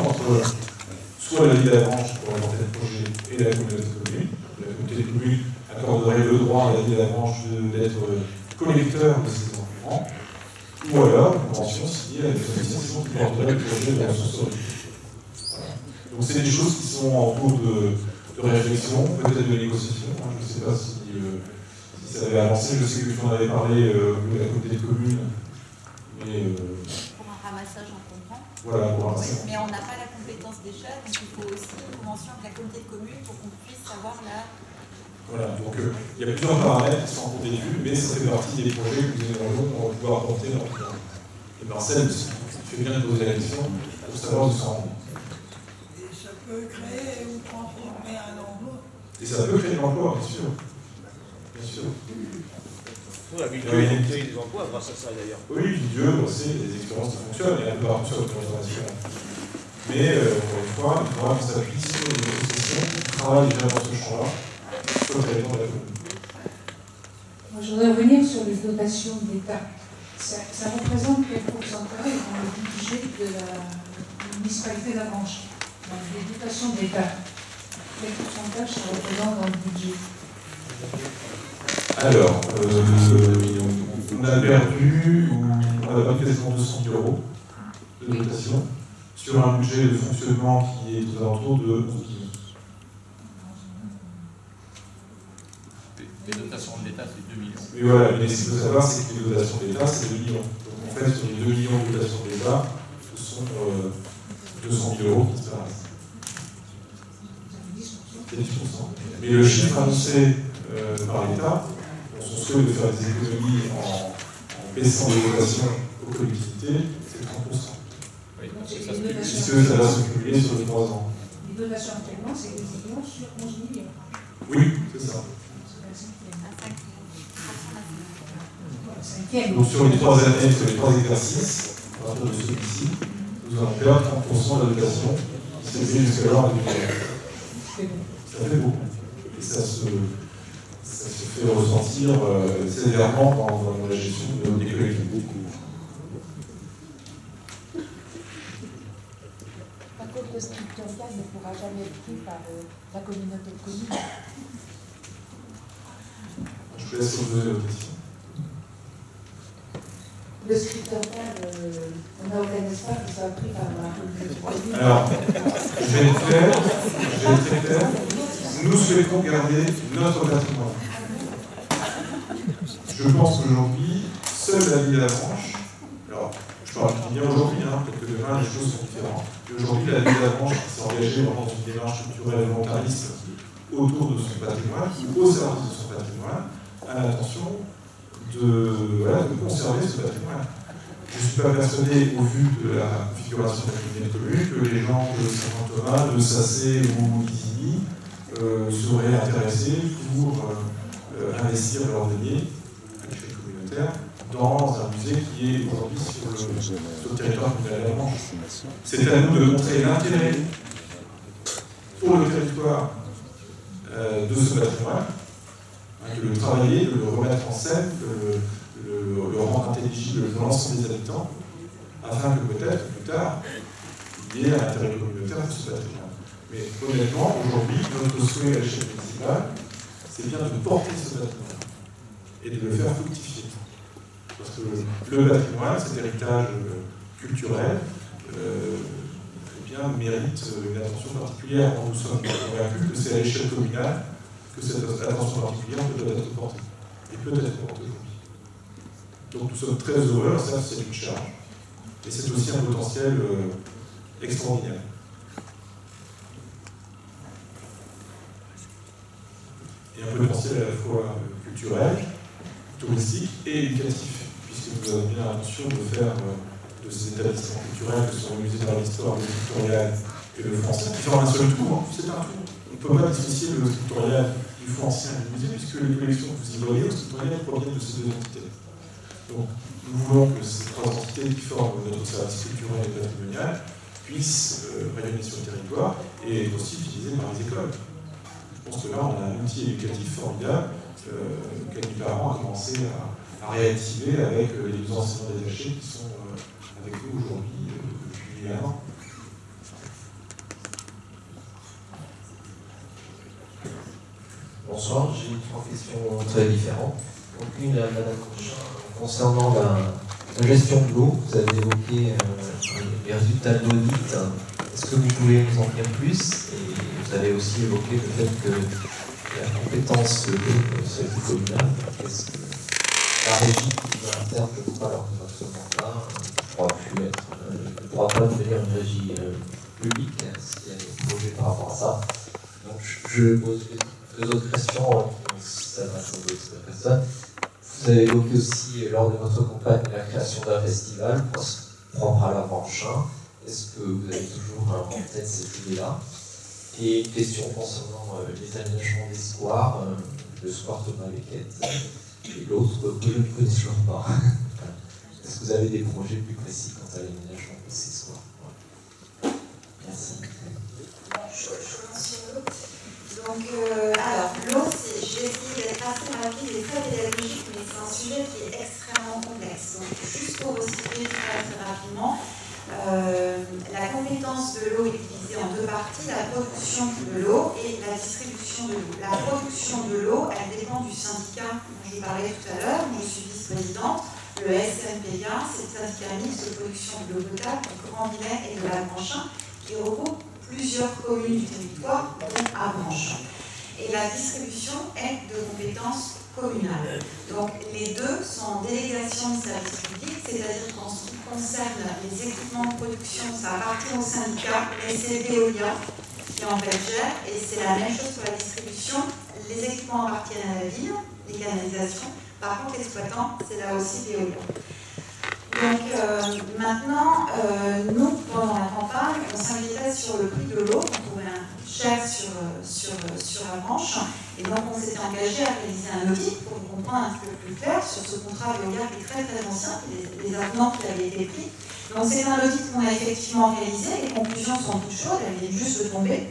entre soit la ville d'Avranches pour inventer le projet et la communauté de communes. La communauté de communes accorderait le droit à la ville d'Avranches d'être collecteur de ces encombrants, ou alors une convention signée avec l'association qui porterait le projet de la ressourcerie. Voilà. Donc c'est des choses qui sont en cours de réflexion, peut-être de négociation. Je ne sais pas si ça avait avancé. Je sais que j'en avais parlé de la communauté de communes. Mais,
pour un ramassage encombrant.
Voilà, pour un ramassage.
Mais on n'a pas la compétence déchets, donc il faut aussi une convention avec la communauté de communes pour qu'on puisse savoir la...
Voilà, donc il y a plusieurs paramètres qui sont en cours d'étude, mais ça fait partie des projets que nous allons pouvoir apporter dans le plan. Et Marcel, tu fais bien de poser la question pour savoir où ça en est.
Et ça peut créer ou transformer un emploi.
Et ça peut créer de l'emploi, bien sûr. Bien sûr.
La ville de créer des emplois grâce à ça d'ailleurs.
Oui, Dieu, c'est des expériences qui fonctionnent, et un peu partout sur le territoire national. Mais, encore une fois, il faudra qu'on s'appuie sur les associations qui travaillent déjà dans ce champ-là, sur le territoire de la commune.
Moi, je voudrais revenir sur les dotations de l'État. Ça représente quel pourcentage dans le budget de la municipalité d'Avranches, dans les dotations de l'État? Quel pourcentage ça représente dans le budget?
Alors, on a perdu, on on a battu quasiment 200 000 € de dotation sur un budget de fonctionnement qui est aux alentours de 11 millions.
Les dotations de l'État, c'est 2 millions.
Mais voilà, mais ce qu'il faut savoir, c'est que les dotations de l'État, c'est 2 millions. Donc en fait, sur les 2 millions de dotations de l'État, ce sont 200 000 € qui disparaissent. C'est 10%. Mais le chiffre annoncé par l'État, son souhait de faire des économies en baissant les dotations aux collectivités, c'est 30%.
Oui,
puisque ça va se cumuler sur les 3 ans.
Les dotations actuellement, c'est 2 millions sur 11 millions.
Oui, c'est ça. Donc sur les 3 années, sur les 3 exercices, à partir de celui-ci, nous allons perdre 30% de la dotation qui s'est payée jusqu'alors à 2 millions. Ça fait beaucoup. Et ça se fait ressentir sévèrement dans la gestion des collectivités.
Par contre, le scriptorial ne pourra jamais être pris par la communauté de communes.
Je vous laisse poser la question.
Le scriptorial, on n'a aucun espoir qu'il soit pris par la communauté de communes.
Alors, je vais être très clair. Nous souhaitons garder notre patrimoine. Je pense qu'aujourd'hui, seule la ville d'Avranches, alors je parle bien aujourd'hui, peut-être que demain les choses sont différentes, mais aujourd'hui la ville d'Avranches qui s'est engagée dans une démarche culturelle et volontariste autour de son patrimoine, ou au service de son patrimoine, a l'intention de conserver ce patrimoine. Je ne suis pas persuadé, au vu de la configuration de la communauté commune, que les gens de Saint-Thomas, de Sacé ou d'Isigny seraient intéressés pour investir leurs deniers à l'échelle communautaire dans un musée qui est aujourd'hui sur le territoire communal d'Avranches. C'est à nous de montrer l'intérêt pour le territoire de ce patrimoine, de le travailler, de le remettre en scène, de le rendre intelligible dans l'ensemble des habitants, afin que peut-être plus tard, il y ait un intérêt communautaire pour ce patrimoine. Mais honnêtement, aujourd'hui, notre souhait à l'échelle municipale, c'est bien de porter ce patrimoine et de le faire fructifier. Parce que le patrimoine, cet héritage culturel, mérite une attention particulière. Nous sommes convaincus que c'est à l'échelle communale que cette attention particulière peut être portée. Et peut être portée aujourd'hui. Donc nous sommes très heureux, ça c'est une charge. Et c'est aussi un potentiel extraordinaire. Et un potentiel à la fois culturel, touristique et éducatif, puisque nous avons bien l'intention de faire de ces établissements culturels que sont le musée d'art d'histoire, le scriptorial et le français, qui forment un seul tout. C'est un tout. On ne peut pas dissocier le scriptorial du français et du musée, puisque les collections que vous y voyez au scriptorial proviennent de ces deux entités. Donc nous voulons que ces 3 entités qui forment notre service culturel et patrimonial puissent rayonner sur le territoire et être aussi utilisées par les écoles. Je pense que là, on a un outil éducatif formidable qu'Annie Parent a commencé à réactiver avec les 2 enseignants détachés qui sont avec nous aujourd'hui depuis 1 an.
Bonsoir, j'ai 3 questions très différentes. Donc une à Madame Cochin, concernant la gestion de l'eau. Vous avez évoqué les résultats de l'audit. Est-ce que vous pouvez nous en dire plus? Et vous avez aussi évoqué le fait que la compétence de l'eau soit communale. Est-ce que la régie interne ne peut pas leur donner ce mandat ne pourra pas devenir une régie publique s'il y a des projets par rapport à ça? Donc je pose 2 autres questions qui s'adressent aux autres personnes. Vous avez évoqué aussi lors de votre campagne la création d'un festival propre à l'Avranchin. Est-ce que vous avez toujours en tête cette idée-là? Et une question concernant les aménagements des squares, le square Thomas Becket et l'autre que je ne connais toujours pas. Est-ce que vous avez des projets plus précis quant à l'aménagement de ces squares? Merci.
Donc, alors, l'eau, j'ai essayé d'être assez rapide et très pédagogique, mais c'est un sujet qui est extrêmement complexe. Donc, juste pour vous situer très rapidement, la compétence de l'eau est divisée en 2 parties, la production de l'eau et la distribution de l'eau. La production de l'eau, elle dépend du syndicat dont je parlais tout à l'heure, je suis vice-présidente. Le SMPA, c'est le syndicat mixte de production de l'eau potable du Grand Vilaine et de l'Avranchin, qui regroupe plusieurs communes du territoire, dont Avranchin. Et la distribution est de compétences communales. Donc les deux sont en délégation de service public, c'est-à-dire qu'en ce qui concerne les équipements de production, ça appartient au syndicat, mais c'est Veolia qui en fait gère, et c'est la même chose pour la distribution. Les équipements appartiennent à la ville, les canalisations. Par contre, l'exploitant, c'est là aussi Veolia. Donc maintenant, nous, pendant la campagne, on s'inquiétait sur le prix de l'eau, on trouvait cher sur Avranches, et donc on s'était engagé à réaliser un audit pour comprendre un petit peu plus clair sur ce contrat Veolia qui est très très ancien, les avenants qui avaient été pris. Donc c'est un audit qu'on a effectivement réalisé, les conclusions sont toutes chaudes, elles viennent juste de tomber.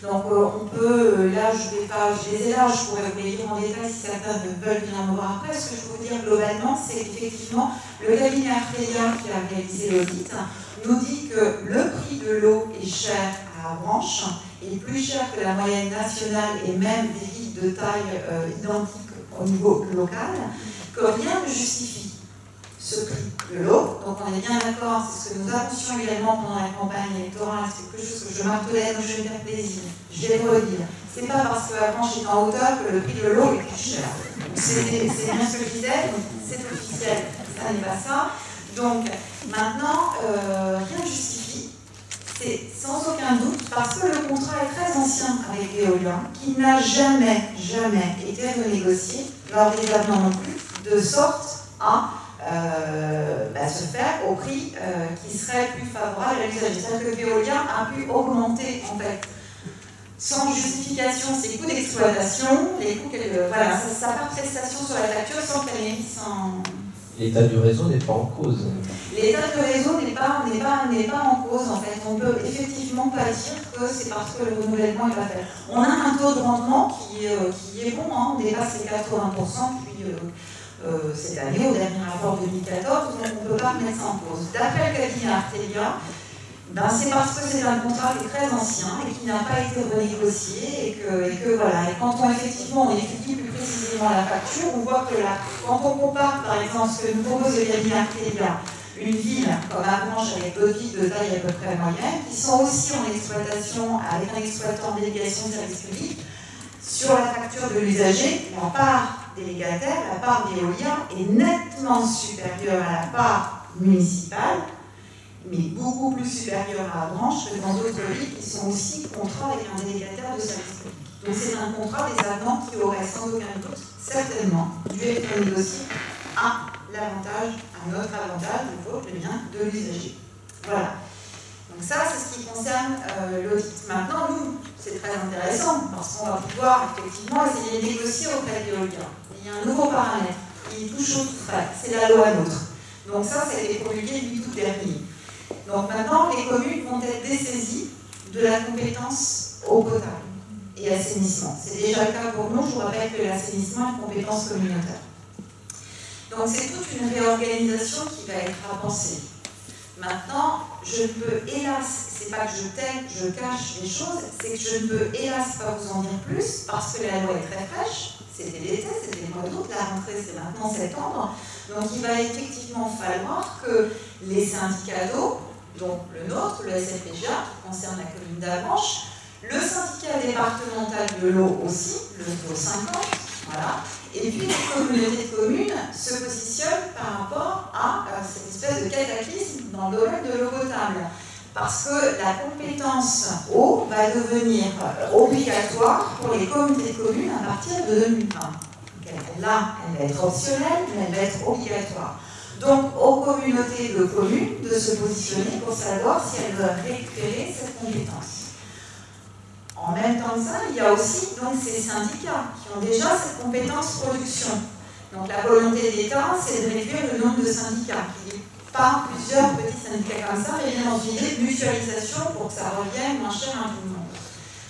Donc on peut, là je les ai là, je pourrais vous les lire en détail si certains veulent bien me voir après. Ce que je peux vous dire globalement, c'est qu'effectivement le cabinet Artelia qui a réalisé l'audit nous dit que le prix de l'eau est cher à Avranches, est plus cher que la moyenne nationale et même des villes de taille identique au niveau local, que rien ne justifie ce prix de l'eau. Donc on est bien d'accord, c'est ce que nous annoncions également pendant la campagne électorale, c'est quelque chose que je martelais, donc je vais me faire plaisir, je vais le redire. C'est pas parce que Avranches est en hauteur que le prix de l'eau est plus cher. C'est bien ce que je disais, donc c'est officiel, ça n'est pas ça. Donc maintenant, rien ne justifie, c'est sans aucun doute, parce que le contrat est très ancien avec Veolia, qui n'a jamais été renégocié, lors des avenants non plus, de sorte à se faire au prix qui serait plus favorable à l'usager. C'est-à-dire que Veolia a pu augmenter en fait sans justification ses coûts d'exploitation, les coûts voilà, sa part prestation sur la facture sans qu'elle ait mis sans...
L'état du réseau n'est pas en cause.
L'état du réseau n'est pas en cause en fait. On ne peut effectivement pas dire que c'est parce que le renouvellement est pas fait. On a un taux de rendement qui est bon, hein. On dépasse les 80% depuis cette année, au dernier rapport 2014, donc on ne peut pas mettre ça en cause. D'après le cabinet Artelia, c'est parce que c'est un contrat qui est très ancien et qui n'a pas été renégocié et que voilà. Et quand on étudie plus précisément la facture, on voit que quand on compare par exemple ce que nous propose le cabinet Artelia, une ville comme Avranches avec d'autres villes de taille à peu près moyenne, qui sont aussi en exploitation avec un exploitant de délégation de service public, sur la facture de l'usager, la part délégataire, la part Veolia est nettement supérieure à la part municipale, mais beaucoup plus supérieure à Avranches que dans d'autres villes qui sont aussi contrats avec un délégataire de service public. Donc c'est un contrat des avenants qui aurait sans aucun doute, certainement, dû être négocié à l'avantage, à notre avantage, le bien de l'usager. Voilà. Donc ça, c'est ce qui concerne l'audit. Maintenant, nous, c'est très intéressant, parce qu'on va pouvoir effectivement essayer de négocier auprès de Veolia. Il y a un nouveau paramètre qui touche au tout frais, c'est la loi NOTRe. Donc ça a été promulgué le 8 août dernier. Donc maintenant, les communes vont être dessaisies de la compétence eau potable et assainissement. C'est déjà le cas pour nous, je vous rappelle que l'assainissement est une compétence communautaire. Donc c'est toute une réorganisation qui va être à penser. Maintenant, je ne peux hélas, c'est pas que je cache les choses, c'est que je ne peux hélas pas vous en dire plus parce que la loi est très fraîche. C'était l'été, c'était le mois d'août, la rentrée c'est maintenant septembre. Donc il va effectivement falloir que les syndicats d'eau, donc le nôtre, le SFPGA, qui concerne la commune d'Avranches, le syndicat départemental de l'eau aussi, le taux 50, voilà, et puis les communautés de communes se positionnent par rapport à cette espèce de cataclysme dans le domaine de l'eau potable. Parce que la compétence eau va devenir obligatoire pour les communautés de communes à partir de 2020. Là, elle va être optionnelle, mais elle va être obligatoire. Donc, aux communautés de communes de se positionner pour savoir si elles veulent récupérer cette compétence. En même temps que ça, il y a aussi donc, ces syndicats qui ont déjà cette compétence production. Donc, la volonté de l'État, c'est de réduire le nombre de syndicats. Pas plusieurs petits syndicats comme ça, mais bien dans une idée de mutualisation pour que ça revienne moins cher à tout le monde.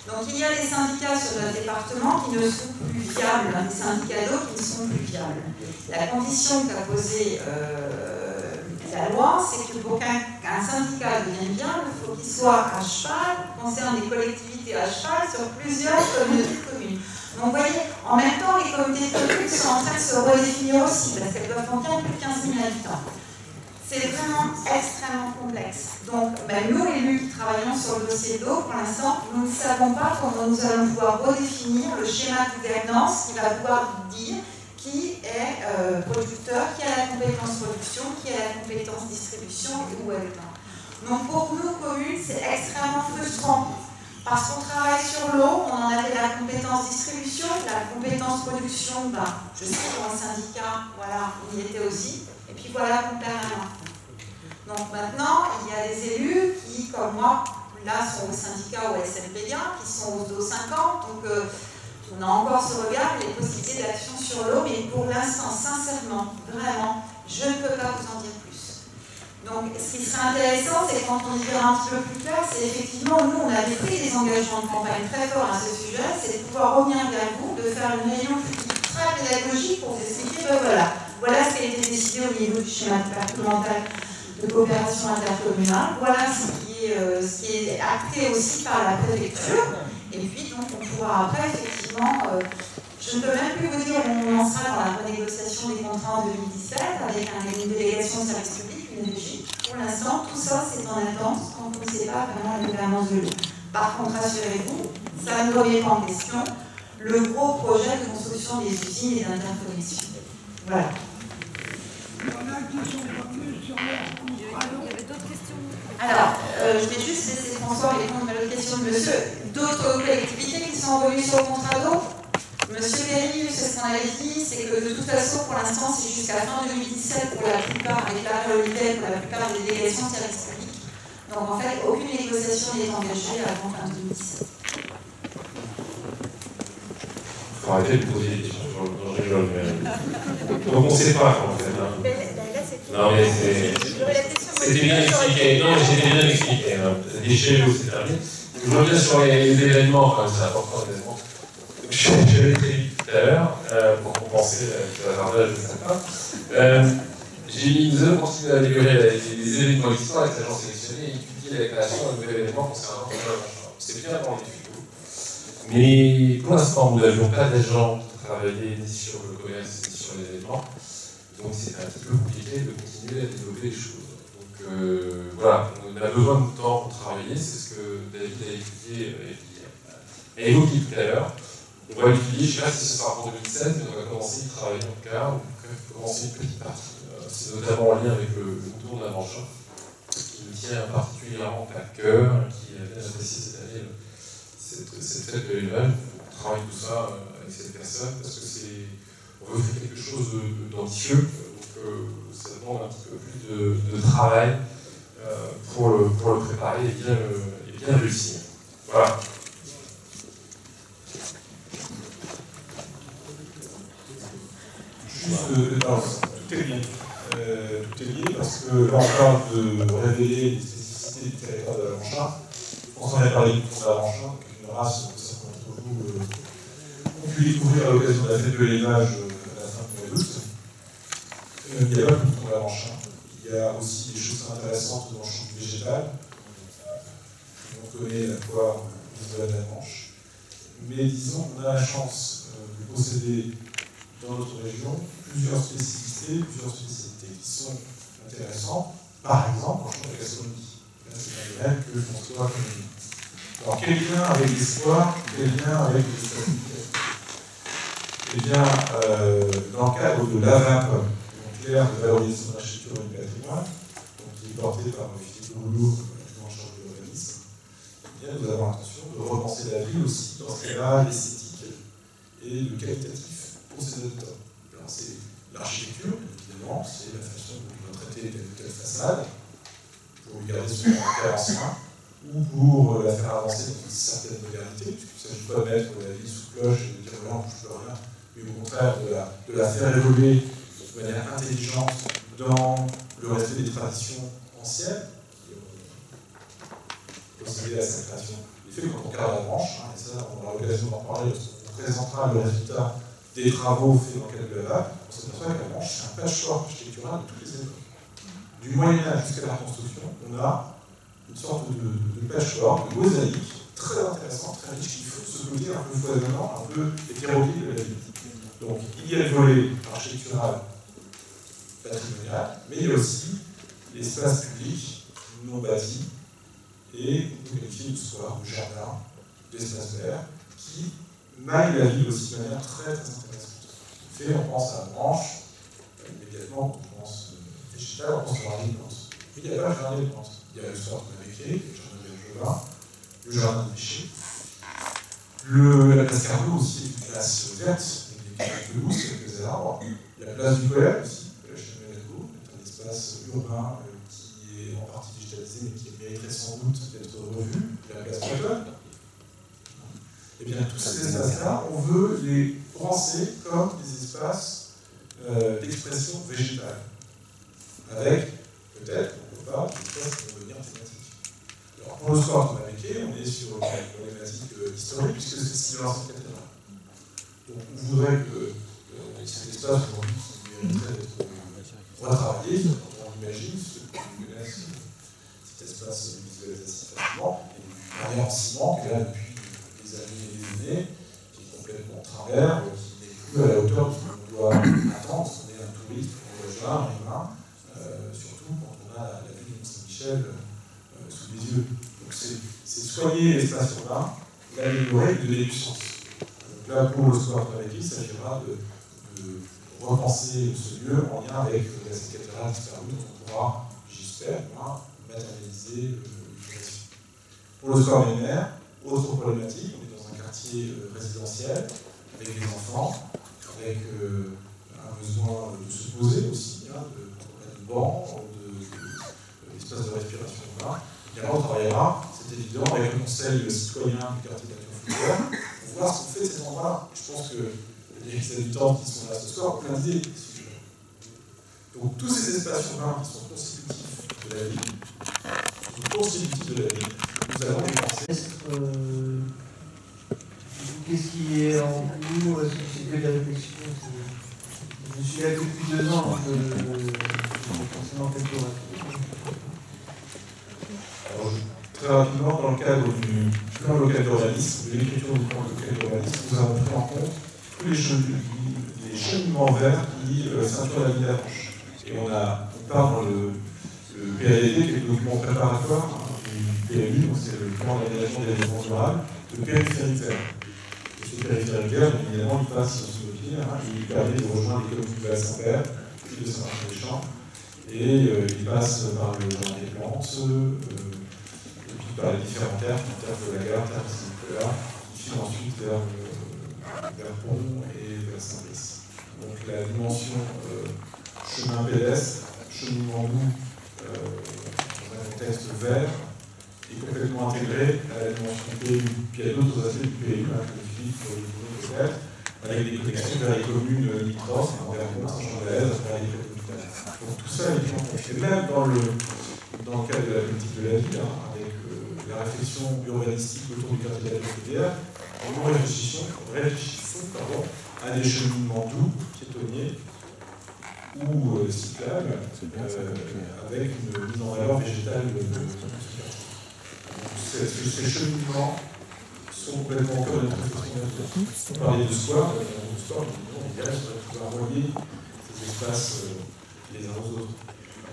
Donc il y a des syndicats sur notre département qui ne sont plus viables, des syndicats d'eau qui ne sont plus viables. La condition qu'a posée la loi, c'est que pour qu'un un syndicat devienne viable, il faut qu'il soit à cheval, concerne des collectivités à cheval sur plusieurs communautés de communes. Donc vous voyez, en même temps, les communautés de communes sont en train de se redéfinir aussi, parce qu'elles doivent contenir plus de 15 000 habitants. C'est vraiment extrêmement complexe. Donc, nous, élus qui travaillons sur le dossier de l'eau, pour l'instant, nous ne savons pas comment nous allons pouvoir redéfinir le schéma de gouvernance qui va pouvoir dire qui est producteur, qui a la compétence production, qui a la compétence distribution et où elle est. Donc, pour nous, communes, c'est extrêmement frustrant. Parce qu'on travaille sur l'eau, on en avait la compétence distribution, la compétence production, je sais que dans le syndicat, voilà, on y était aussi. Et puis voilà qu'on perd un an. Donc maintenant, il y a des élus qui, comme moi, là, sont au syndicat ou au SNPA, qui sont au DO 50. Donc on a encore ce regard, les possibilités d'action sur l'eau, mais pour l'instant, sincèrement, vraiment, je ne peux pas vous en dire plus. Donc ce qui serait intéressant, c'est quand on y verra un petit peu plus clair, c'est effectivement, nous, on avait pris des engagements de campagne très forts à ce sujet, c'est de pouvoir revenir vers vous, de faire une réunion très pédagogique pour vous expliquer, voilà ce qui a été décidé au niveau du schéma départemental de coopération intercommunale. Voilà ce qui est acté aussi par la préfecture. Et puis, donc, on pourra après, effectivement, je ne peux même plus vous dire où on en sera dans la renégociation des contrats en 2017 avec une délégation de service public, une régie. Pour l'instant, tout ça, c'est en attente quand on ne sait pas vraiment la gouvernance de l'eau. Par contre, rassurez-vous, ça ne remet pas en question le gros projet de construction des usines et d'interconnexion. Voilà.
Il y en a qui sont revenus sur leur contrat.
Il y avait d'autres questions.
Alors, je vais juste laisser François répondre à l'autre question de monsieur. D'autres collectivités qui sont revenues sur le contrat d'eau? Monsieur Berry, c'est ce qu'on avait dit, c'est que de toute façon, pour l'instant, c'est jusqu'à fin 2017 pour la plupart, avec la réalité, pour la plupart des délégations de services publics. Donc en fait, aucune négociation n'est engagée avant fin 2017.
Il faut arrêter de poser des questions, j'en rigole. Donc on ne sait pas en fait. Non mais c'était bien expliqué. Non mais c'était bien expliqué. Les déchets, c'est terminé. Je reviens sur les événements, c'est important les événements. Je l'ai très vite tout à l'heure, pour compenser le hasardage de certains. J'ai mis une œuvre pour continuer à améliorer les événements existants avec l'agent sélectionné et étudier la création d'un nouvel événement concernant le machin. C'est bien dans les tuyaux. Mais pour l'instant, nous n'avions pas d'agents qui travaillaient ni sur le commerce ni sur les événements. Donc c'est un petit peu compliqué de continuer à développer les choses. Donc voilà, on a besoin de temps pour travailler, c'est ce que David a étudié et a évoqué tout à l'heure. On va l'étudier, je ne sais pas si ce sera pour 2017, mais on va commencer à y travailler en tout cas, on va commencer une petite partie. C'est notamment en lien avec le tour d'Avanchin, qui me tient particulièrement à cœur, qui a bien apprécié cette année cette fête de l'élevage. On travaille tout ça avec cette personne parce que on veut faire quelque chose d'ambitieux, donc ça demande un petit peu plus de travail pour le préparer et bien réussir. Voilà.
Juste, alors, tout est lié. Tout est lié parce que là, on parle de révéler les spécificités du territoire de l'Avanchin. On s'en a parlé du tour de l'Avanchin, qui est une race que certains d'entre vous ont pu découvrir à l'occasion de la fête de l'élevage à la fin du mois d'août. Il n'y a pas que le tour de l'Avanchin. Il y a aussi des choses intéressantes dans le champ du végétal. On connaît la foire de la Manche. Mais disons, on a la chance de posséder dans notre région plusieurs spécificités qui sont intéressantes. Par exemple, en champ de la gastronomie. Là, c'est un domaine que je conçois comme. Alors, quel lien avec l'espoir, quel lien avec les stabilités? Eh bien, dans le cadre de l'AVAP, clair de valorisation de l'architecture et du patrimoine, qui est porté par Philippe Goulour, en charge de l'urbanisme, eh bien, nous avons l'intention de repenser la ville aussi dans ce cas-là, l'esthétique et le qualitatif pour ses habitants. Alors, c'est l'architecture, évidemment, c'est la façon dont on va traiter telle ou telle façade, pour lui garder son caractère ancien, ou pour la faire avancer dans une certaine modernité, puisqu'il ne s'agit pas de mettre la ville sous cloche et de dire voilà, on ne bouge plus rien, mais au contraire de la faire évoluer de manière intelligente dans le respect des traditions anciennes qui ont procédé à sa création. Il fait quand on regarde la branche, et ça on aura l'occasion d'en parler, on présentera le résultat des travaux faits dans le cadre de la VAP, on s'aperçoit que la branche c'est un patchwork architectural de toutes les époques. du Moyen-Âge jusqu'à la Reconstruction, on a une sorte de patchwork, de mosaïque, très intéressant, très riche, qui faut ce côté un peu foisonnant, un peu hétéroclite de la ville. Donc, il y a le volet architectural, patrimonial, mais il y a aussi l'espace public non bâti et on peut qualifier de square, de jardin, d'espace vert, qui maille la ville aussi de manière très très intéressante. On pense à Branche, immédiatement on pense végétal, on pense à jardin de plantes. Mais il n'y a pas le jardin de plantes. Il y a le square de Mavéqué, le jardin de Bergevin, le jardin de Vichy. La place Carnot aussi est une place verte, avec des pelouses, quelques arbres. La place du collège aussi, le collège de Ménalco, est un espace urbain qui est en partie digitalisé, mais qui mériterait sans doute d'être revu. La place Platon. Et bien, tous ces espaces-là, on veut les penser comme des espaces d'expression végétale, avec peut-être, pourquoi pas, des espaces qui vont devenir thématiques. Alors, pour le square de Mavéqué, on est sur une problématique historique, puisque c'est ce qui est l'ancienne cathédrale. Donc, on voudrait que cet espace aujourd'hui qui mériterait d'être retravaillé, on imagine ceux qui connaissent cet espace visuel assez facilement, et une barrière en ciment qui est là depuis des années et des années, qui est complètement en travers, qui n'est plus à la hauteur de ce qu'on doit attendre, parce qu'on est un touriste, on voit un humain, surtout quand on a la ville de Saint-Michel sous les yeux. Donc c'est soigner l'espace urbain, l'améliorer et lui donner du sens. Donc là, pour le square de Mavéqué, il s'agira de repenser ce lieu en lien avec la cathédrale disparue, donc on pourra, j'espère, matérialiser l'utilisation. Pour le square des mers, autre problématique, on est dans un quartier résidentiel, avec des enfants, avec un besoin de se poser aussi, de bancs, d'espace de respiration urbain. Également, on travaillera, c'est évident, avec le conseil citoyen du quartier d'Action-Foucault, pour voir ce qu'on fait de ces endroits-là. Je pense que les habitants qui sont là ce soir ont plein d'idées. Donc tous ces espaces urbains qui sont constitutifs de la ville, nous allons les penser.
Qu'est-ce qui est en nous, c'est que la réflexion. Je suis là depuis 2 ans, donc forcément quelque chose.
Alors, très rapidement, dans le cadre du plan local d'urbanisme, de l'écriture du plan local d'urbanisme, nous avons pris en compte tous les cheminements verts qui ceinturent la ville d'Avranches. Et on part dans le PADD, qui est le document préparatoire du PLU, donc c'est le plan d'aménagement des développements durables, de périphérie vert. Et ce périphérie vert, évidemment, il passe sur ce dossier, il permet de rejoindre les communes de Saint-Père, puis de Saint-Martin-des-Champs, et il passe par le jardin des plantes, et puis par les différentes terres, terre de la gare, terre de Saint-Nicolas, qui filent ensuite vers Pont et vers Saint-Brice. Donc la dimension chemin pédestre, cheminement doux, dans un contexte vert, est complètement intégrée à la dimension du PLU. Puis il y a d'autres aspects du PLU, comme Philippe pour les communes peut-être, avec des connexions vers les communes limitrophes, vers Pont-Saint-Jean-de-Lez, vers les communes. Donc tout ça est pris en compte. Et même dans le cadre de la politique de la ville, avec la réflexion urbanistique autour du quartier de la ville, nous réfléchissons à des cheminements doux, piétonniers ou cyclables, avec une mise en valeur végétale de ces cheminements sont complètement au cœur de notre réflexion. On parlait de square, il reste de pouvoir relier ces espaces les uns aux autres.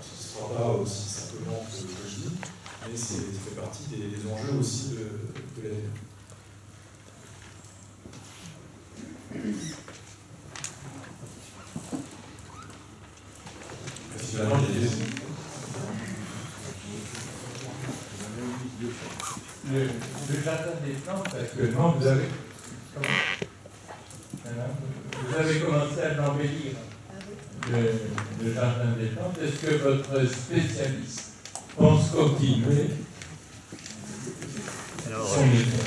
Ce ne sera pas aussi simplement que je dis, mais ça fait partie des enjeux aussi de la ville. Finalement, il y a
le jardin des plantes, actuellement, vous avez commencé à l'embellir, le jardin des plantes. Est-ce que votre spécialiste pense continuer son métier?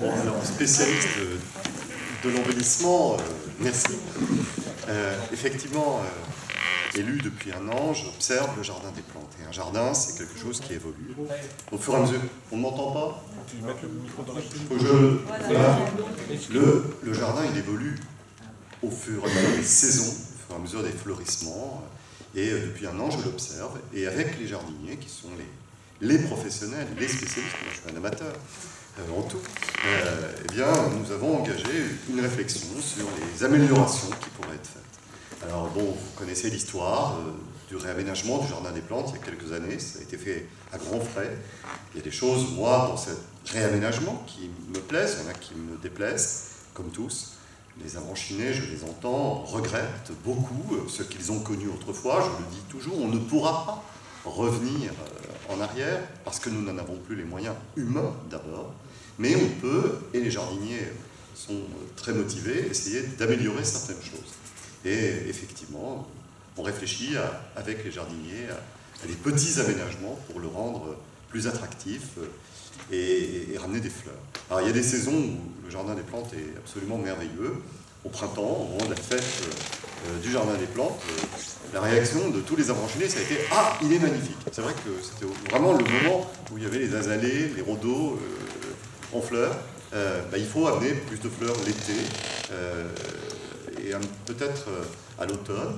Alors, spécialiste de l'embellissement, merci. Effectivement, élu depuis un an, j'observe le jardin des plantes. Et un jardin, c'est quelque chose qui évolue au fur et à mesure. On ne m'entend pas? Le jardin, il évolue au fur et à mesure des saisons, au fur et à mesure des fleurissements. Et depuis un an, je l'observe, et avec les jardiniers, qui sont les professionnels, les spécialistes, moi je suis un amateur en tout, eh bien, nous avons engagé une réflexion sur les améliorations qui pourraient être faites. Alors bon, vous connaissez l'histoire du réaménagement du Jardin des Plantes il y a quelques années, ça a été fait à grands frais. Il y a des choses, moi, dans ce réaménagement qui me plaisent, il y en a qui me déplaisent, comme tous. Les Avanchinais, je les entends, regrettent beaucoup ce qu'ils ont connu autrefois. Je le dis toujours, on ne pourra pas revenir en arrière parce que nous n'en avons plus les moyens humains d'abord, mais on peut, et les jardiniers sont très motivés, essayer d'améliorer certaines choses. Et effectivement, on réfléchit avec les jardiniers à des petits aménagements pour le rendre plus attractif et ramener des fleurs. Alors il y a des saisons où le Jardin des Plantes est absolument merveilleux. Au printemps, au moment de la fête du Jardin des Plantes, la réaction de tous les Avanchinais, ça a été « Ah, il est magnifique !» C'est vrai que c'était vraiment le moment où il y avait les azalées, les rhodos en fleurs. Il faut amener plus de fleurs l'été et peut-être à l'automne.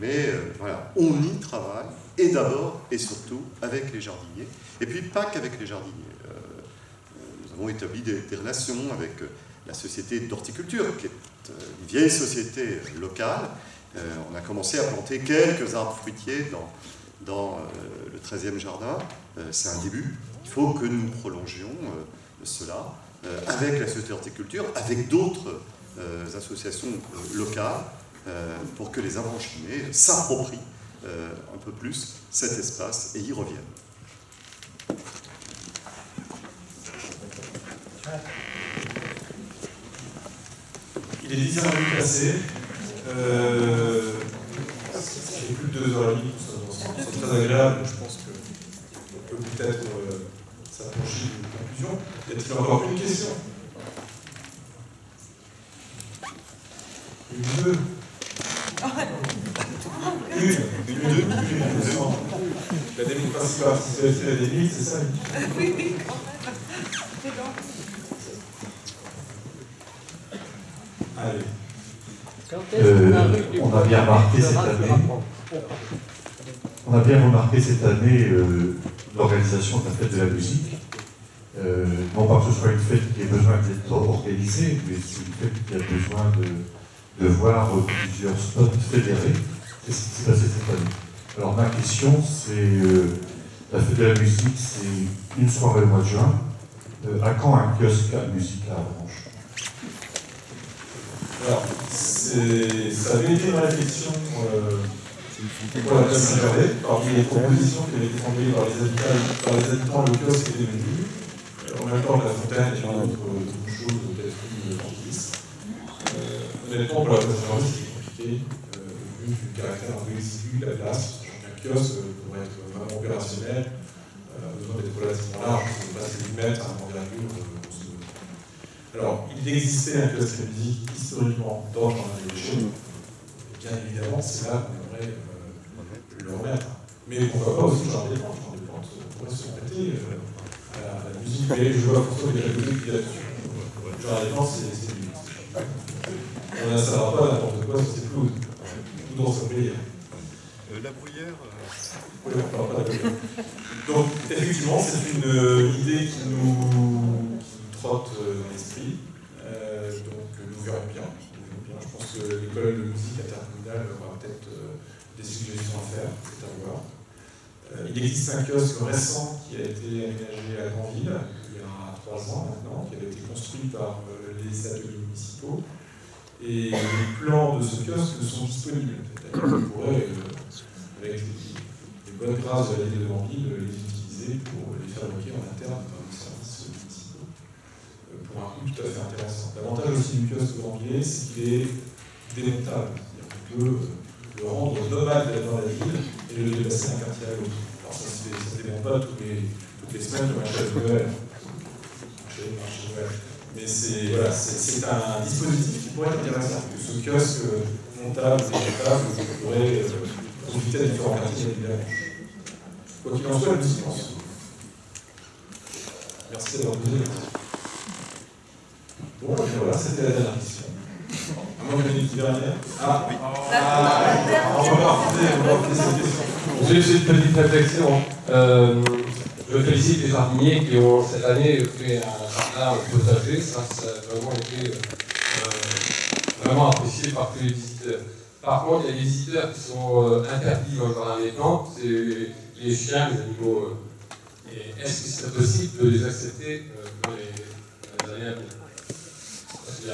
Mais voilà, on y travaille, et d'abord et surtout avec les jardiniers. Et puis pas qu'avec les jardiniers. Nous avons établi des relations avec la société d'horticulture, qui est une vieille société locale. On a commencé à planter quelques arbres fruitiers dans le 13e jardin. C'est un début. Il faut que nous prolongions cela avec la société d'horticulture, avec d'autres associations locales, pour que les Avanchinais s'approprient un peu plus cet espace et y reviennent.
Il est 10h30 passé. J'ai plus de 2h30, c'est très agréable. Je pense qu'on peut peut-être s'approcher d'une conclusion. Y a-t-il encore une question? Une, deux. Une. La démocratie participative à des limites, c'est ça?
Oui, oui, quand même.
Allez.
On a bien remarqué cette année l'organisation de la fête de la musique. Non pas que ce soit une fête qui ait besoin d'être organisée, mais c'est une fête qui a besoin de voir plusieurs spots fédérés. C'est ce qui s'est passé cette année. Alors ma question, c'est la fête de la musique, c'est une soirée au mois de juin. À quand un kiosque à musique à Avranches?
Alors, ça avait été une réflexion pour la place Saint-Gervais, parmi les propositions qui avaient été formulées par les habitants, le kiosque était venu. En même temps que la fontaine et d'autres choses peut-être plus tranquillistes. Honnêtement, pour la place Saint-Gervais, c'était compliqué, vu du caractère un peu exigu de la place. Un kiosque, pour être vraiment opérationnel, a besoin d'être relativement large, ça dépasse les 8 mètres à envergure. Alors, il existait un kiosque à musique historiquement dans le Jardin des Déchets. Bien évidemment, c'est là qu'on aimerait le remettre. Mais pourquoi pas aussi le Jardin des Plantes? Le Jardin des Plantes pourrait se prêter à la musique. Mais je vois François qui a côté qui est là-dessus. Le Jardin des Plantes, c'est lui. On n'installera pas n'importe quoi sur ces pelouses. Tout dans son pays.
La bruyère.
Oui, on parle pas de la bruyère. Donc, effectivement, c'est une idée qui nous trotte dans l'esprit. Donc nous verrons bien. Je pense que l'école de musique intercommunale aura peut-être des suggestions à faire, c'est à voir. Il existe un kiosque récent qui a été aménagé à Granville il y a 3 ans maintenant, qui avait été construit par les ateliers municipaux. Et les plans de ce kiosque sont disponibles. C'est-à-dire qu'on pourrait, avec les bonnes grâces de la ville de Granville, les utiliser pour les fabriquer en interne dans les services municipaux. Pour un coût tout à fait intéressant. L'avantage aussi du kiosque Granville, c'est qu'il est démontable. C'est-à-dire qu'on peut le rendre nomade dans la ville et le déplacer d'un quartier à l'autre. Alors ça ne se démonte pas toutes les semaines comme un chef de Noël. Mais c'est voilà, un dispositif qui pourrait être intéressant. Ce kiosque montable, démontable, on pourrait profiter à différents quartiers évidemment. Quoi qu'il en soit, le silence. Merci d'avoir posé la question. Bon, et voilà, c'était la dernière question. manque de Nicky Vernier. On va reporter cette question.
Juste une petite réflexion. Je félicite les jardiniers qui ont cette année fait un jardin potager. Ça a vraiment été vraiment apprécié par tous les visiteurs. Par contre, il y a des visiteurs qui sont interdits dans le jardin des plantes, c'est les chiens, les animaux. Et est-ce que c'est possible de les accepter dans les années à venir? Parce qu'il y a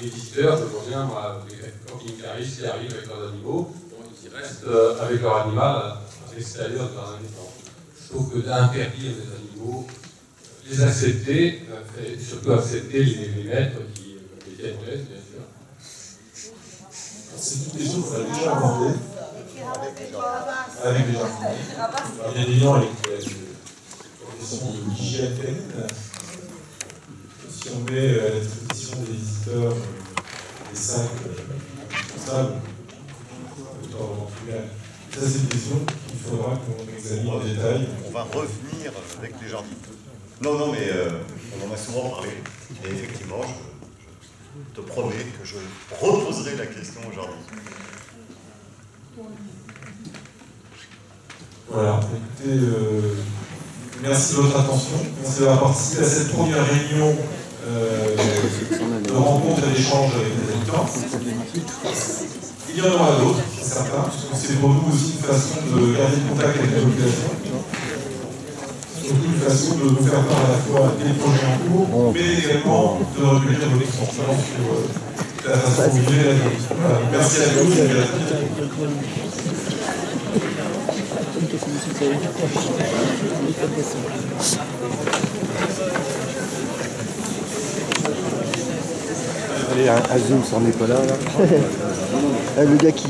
des visiteurs, je vois bien, moi, des camping-caristes qui arrivent avec leurs animaux, ils restent avec leur animal à l'extérieur du jardin des plantes. Je trouve que d'interdire les animaux, les accepter, et surtout accepter les maîtres qui les tiennent bien sûr.
C'est une question qu'on a déjà abordée avec les jardiniers. Il y a des gens avec des questions d'hygiène canine. Si on met à la disposition des visiteurs des sacs responsables, ça c'est une question qu'il faudra qu'on examine en détail.
On va revenir avec les jardiniers. Non, mais on en a souvent parlé. Et effectivement, je te promets que je reposerai la question aux jardiniers.
Voilà, écoutez, merci de votre attention. Merci d'avoir participé à cette première réunion de rencontre et d'échange avec les habitants. Il y en aura d'autres, certains, puisque c'est pour nous aussi une façon de garder le contact avec la population. Surtout une façon de vous faire part à la fois des projets en cours, mais également de recueillir votre expérience sur la façon dont vous vivez la vie. Voilà. Merci à tous et à tous.
Allez, un zoom sur Nicolas là. Le gars qui